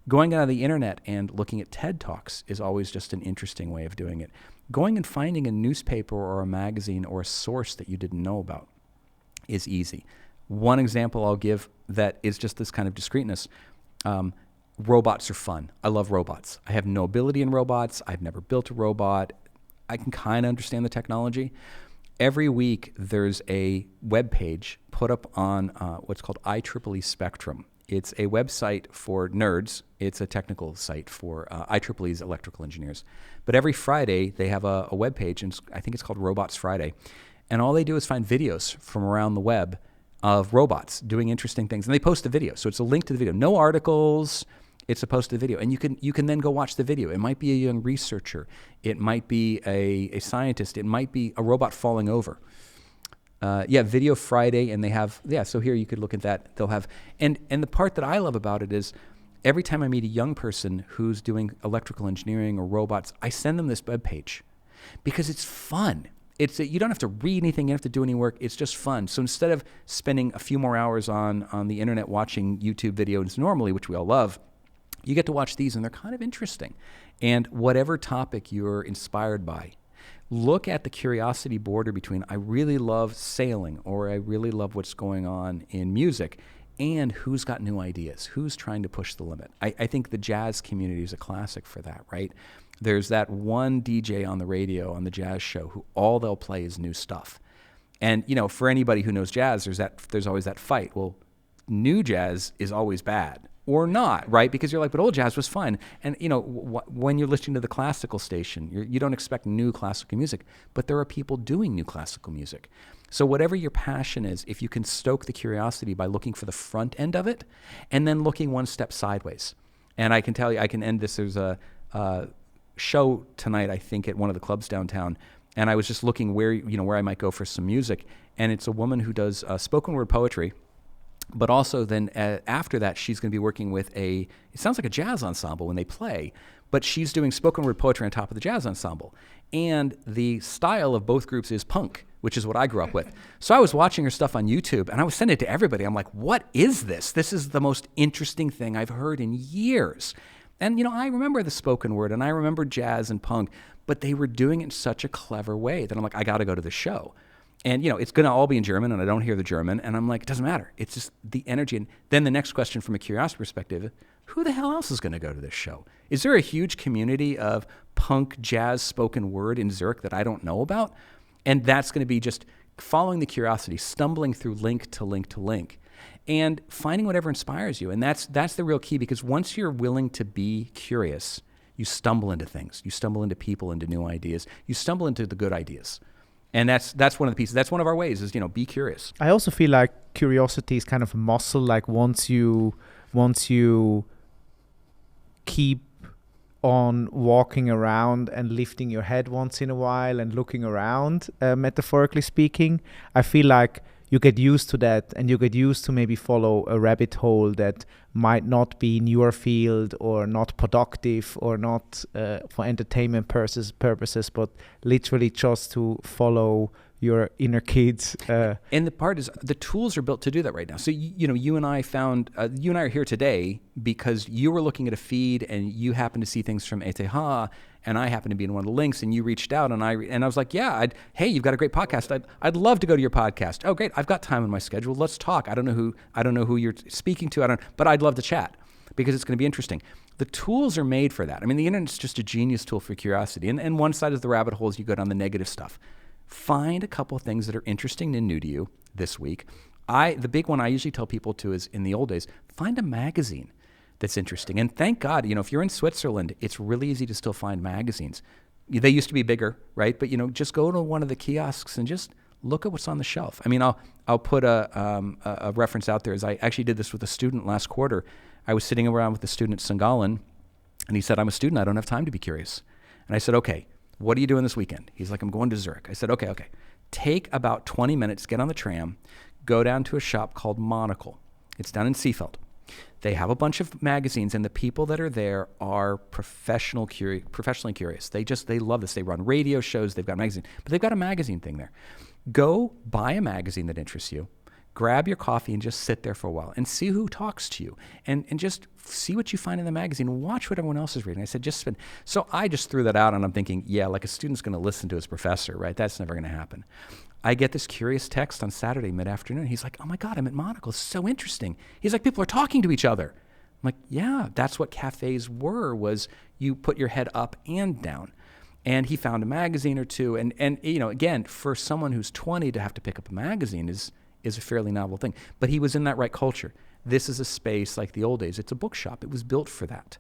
Going on the internet and looking at TED Talks is always just an interesting way of doing it. Going and finding a newspaper or a magazine or a source that you didn't know about is easy. One example I'll give that is just this kind of discreteness. Robots are fun. I love robots. I have no ability in robots. I've never built a robot. I can kind of understand the technology. Every week, there's a web page put up on what's called IEEE Spectrum. It's a website for nerds. It's a technical site for IEEE's electrical engineers. But every Friday, they have a web page, and I think it's called Robots Friday. And all they do is find videos from around the web of robots doing interesting things. And they post the video. So it's a link to the video. No articles. It's a posted video. And you can then go watch the video. It might be a young researcher. It might be a scientist. It might be a robot falling over. Video Friday, and they have, so here you could look at that. They'll have, and the part that I love about it is every time I meet a young person who's doing electrical engineering or robots, I send them this webpage because it's fun. You don't have to read anything, you don't have to do any work, it's just fun. So instead of spending a few more hours on the internet watching YouTube videos normally, which we all love, you get to watch these and they're kind of interesting. And whatever topic you're inspired by, look at the curiosity border between I really love sailing or I really love what's going on in music and who's got new ideas, who's trying to push the limit. I think the jazz community is a classic for that, right? There's that one DJ on the radio on the jazz show who all they'll play is new stuff. And, for anybody who knows jazz, there's always that fight. Well, new jazz is always bad. Or not, right? Because you're like, but old jazz was fun. And, when you're listening to the classical station, you don't expect new classical music, but there are people doing new classical music. So whatever your passion is, if you can stoke the curiosity by looking for the front end of it and then looking one step sideways. And I can tell you, I can end this. There's a show tonight, I think, at one of the clubs downtown. And I was just looking where I might go for some music. And it's a woman who does spoken word poetry. But also then after that, she's going to be working with it sounds like a jazz ensemble when they play, but she's doing spoken word poetry on top of the jazz ensemble. And the style of both groups is punk, which is what I grew up with. So I was watching her stuff on YouTube and I was sending it to everybody. I'm like, what is this? This is the most interesting thing I've heard in years. And, I remember the spoken word and I remember jazz and punk, but they were doing it in such a clever way that I'm like, I got to go to the show. And, it's going to all be in German, and I don't hear the German. And I'm like, it doesn't matter. It's just the energy. And then the next question from a curiosity perspective, who the hell else is going to go to this show? Is there a huge community of punk, jazz, spoken word in Zurich that I don't know about? And that's going to be just following the curiosity, stumbling through link to link to link, and finding whatever inspires you. And that's the real key, because once you're willing to be curious, you stumble into things. You stumble into people, into new ideas. You stumble into the good ideas. And that's one of the pieces. That's one of our ways is, be curious. I also feel like curiosity is kind of a muscle. Like once you keep on walking around and lifting your head once in a while and looking around, metaphorically speaking, I feel like you get used to that, and you get used to maybe follow a rabbit hole that might not be in your field or not productive or not for entertainment purposes, but literally just to follow your inner kids. And the part is, the tools are built to do that right now. So, you and I are here today because you were looking at a feed and you happened to see things from ETH, and I happened to be in one of the links, and you reached out, and I was like, yeah, hey, you've got a great podcast. I'd love to go to your podcast. Oh, great. I've got time in my schedule. Let's talk. I don't know who you're speaking to. But I'd love to chat because it's going to be interesting. The tools are made for that. I mean, the internet's just a genius tool for curiosity. And one side of the rabbit hole is you go down the negative stuff. Find a couple of things that are interesting and new to you this week. The big one I usually tell people to is, in the old days, find a magazine that's interesting. And thank God, if you're in Switzerland, it's really easy to still find magazines. They used to be bigger, right? But, just go to one of the kiosks and just look at what's on the shelf. I mean, I'll put a reference out there. As I actually did this with a student last quarter. I was sitting around with a student at St. Gallen, and he said, I'm a student. I don't have time to be curious. And I said, okay, what are you doing this weekend? He's like, I'm going to Zurich. I said, okay. Take about 20 minutes, get on the tram, go down to a shop called Monocle. It's down in Seefeld. They have a bunch of magazines, and the people that are there are professionally curious. They love this. They run radio shows. They've got magazines, but they've got a magazine thing there. Go buy a magazine that interests you. Grab your coffee and just sit there for a while and see who talks to you, and just see what you find in the magazine. Watch what everyone else is reading. I said, just spend. So I just threw that out, and I'm thinking, yeah, like a student's going to listen to his professor, right? That's never going to happen. I get this curious text on Saturday mid-afternoon. He's like, oh my God, I'm at Monocle. It's so interesting. He's like, people are talking to each other. I'm like, yeah, that's what cafes was you put your head up and down. And he found a magazine or two. And again, for someone who's 20 to have to pick up a magazine is a fairly novel thing. But he was in that right culture. This is a space like the old days. It's a bookshop. It was built for that.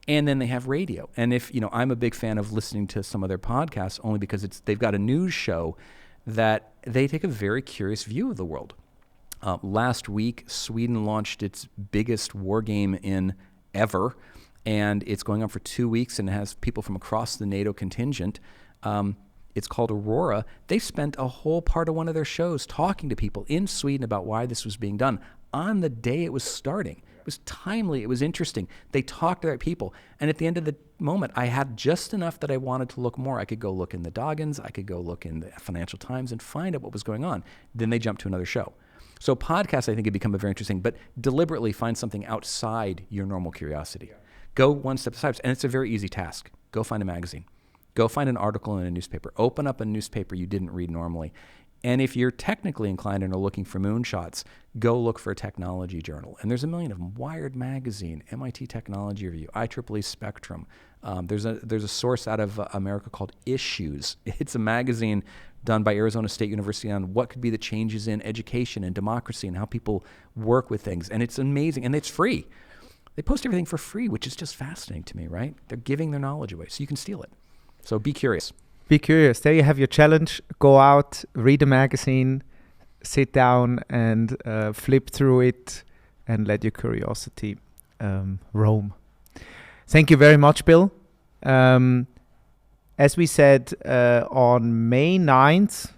And then they have radio. And if, I'm a big fan of listening to some of their podcasts only because they've got a news show that they take a very curious view of the world. Last week, Sweden launched its biggest war game in ever, and it's going on for 2 weeks, and it has people from across the NATO contingent. It's called Aurora. They spent a whole part of one of their shows talking to people in Sweden about why this was being done on the day it was starting. It was timely. It was interesting. They talked to their people. And at the end of the moment, I had just enough that I wanted to look more. I could go look in the Doggins. I could go look in the Financial Times and find out what was going on. Then they jumped to another show. So podcasts, I think, have become a very interesting, but deliberately find something outside your normal curiosity. Yeah. Go one step aside. And it's a very easy task. Go find a magazine. Go find an article in a newspaper. Open up a newspaper you didn't read normally. And if you're technically inclined and are looking for moonshots, go look for a technology journal. And there's a million of them. Wired Magazine, MIT Technology Review, IEEE Spectrum. There's a source out of America called Issues. It's a magazine done by Arizona State University on what could be the changes in education and democracy and how people work with things. And it's amazing. And it's free. They post everything for free, which is just fascinating to me, right? They're giving their knowledge away, so you can steal it. So be curious. Be curious. There you have your challenge. Go out, read a magazine, sit down and flip through it and let your curiosity roam. Thank you very much, Bill. As we said, on May 9th,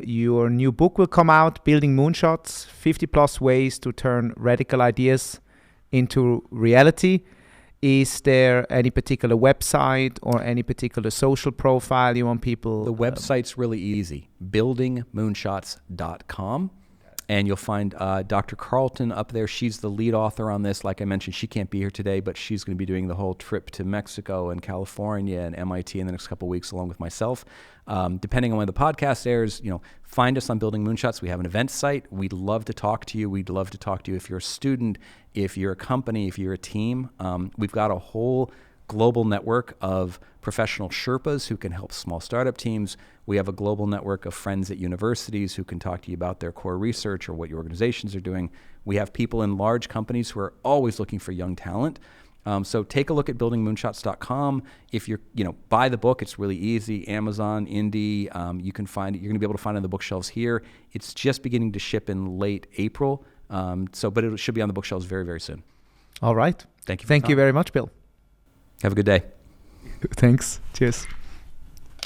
your new book will come out, Building Moonshots, 50 plus ways to turn radical ideas into reality. Is there any particular website or any particular social profile you want people? The website's really easy, buildingmoonshots.com. And you'll find Dr. Carlton up there. She's the lead author on this. Like I mentioned, she can't be here today, but she's going to be doing the whole trip to Mexico and California and MIT in the next couple of weeks, along with myself. Depending on when the podcast airs, find us on Building Moonshots. We have an event site. We'd love to talk to you. We'd love to talk to you if you're a student, if you're a company, if you're a team. We've got a whole global network of professional Sherpas who can help small startup teams. We have a global network of friends at universities who can talk to you about their core research or what your organizations are doing. We have people in large companies who are always looking for young talent. So take a look at buildingmoonshots.com. If you're, buy the book, it's really easy. Amazon, Indie, you can find it. You're going to be able to find it on the bookshelves here. It's just beginning to ship in late April. But it should be on the bookshelves very, very soon. All right. Thank you. Thank you very much, Bill. Have a good day. Thanks. Cheers.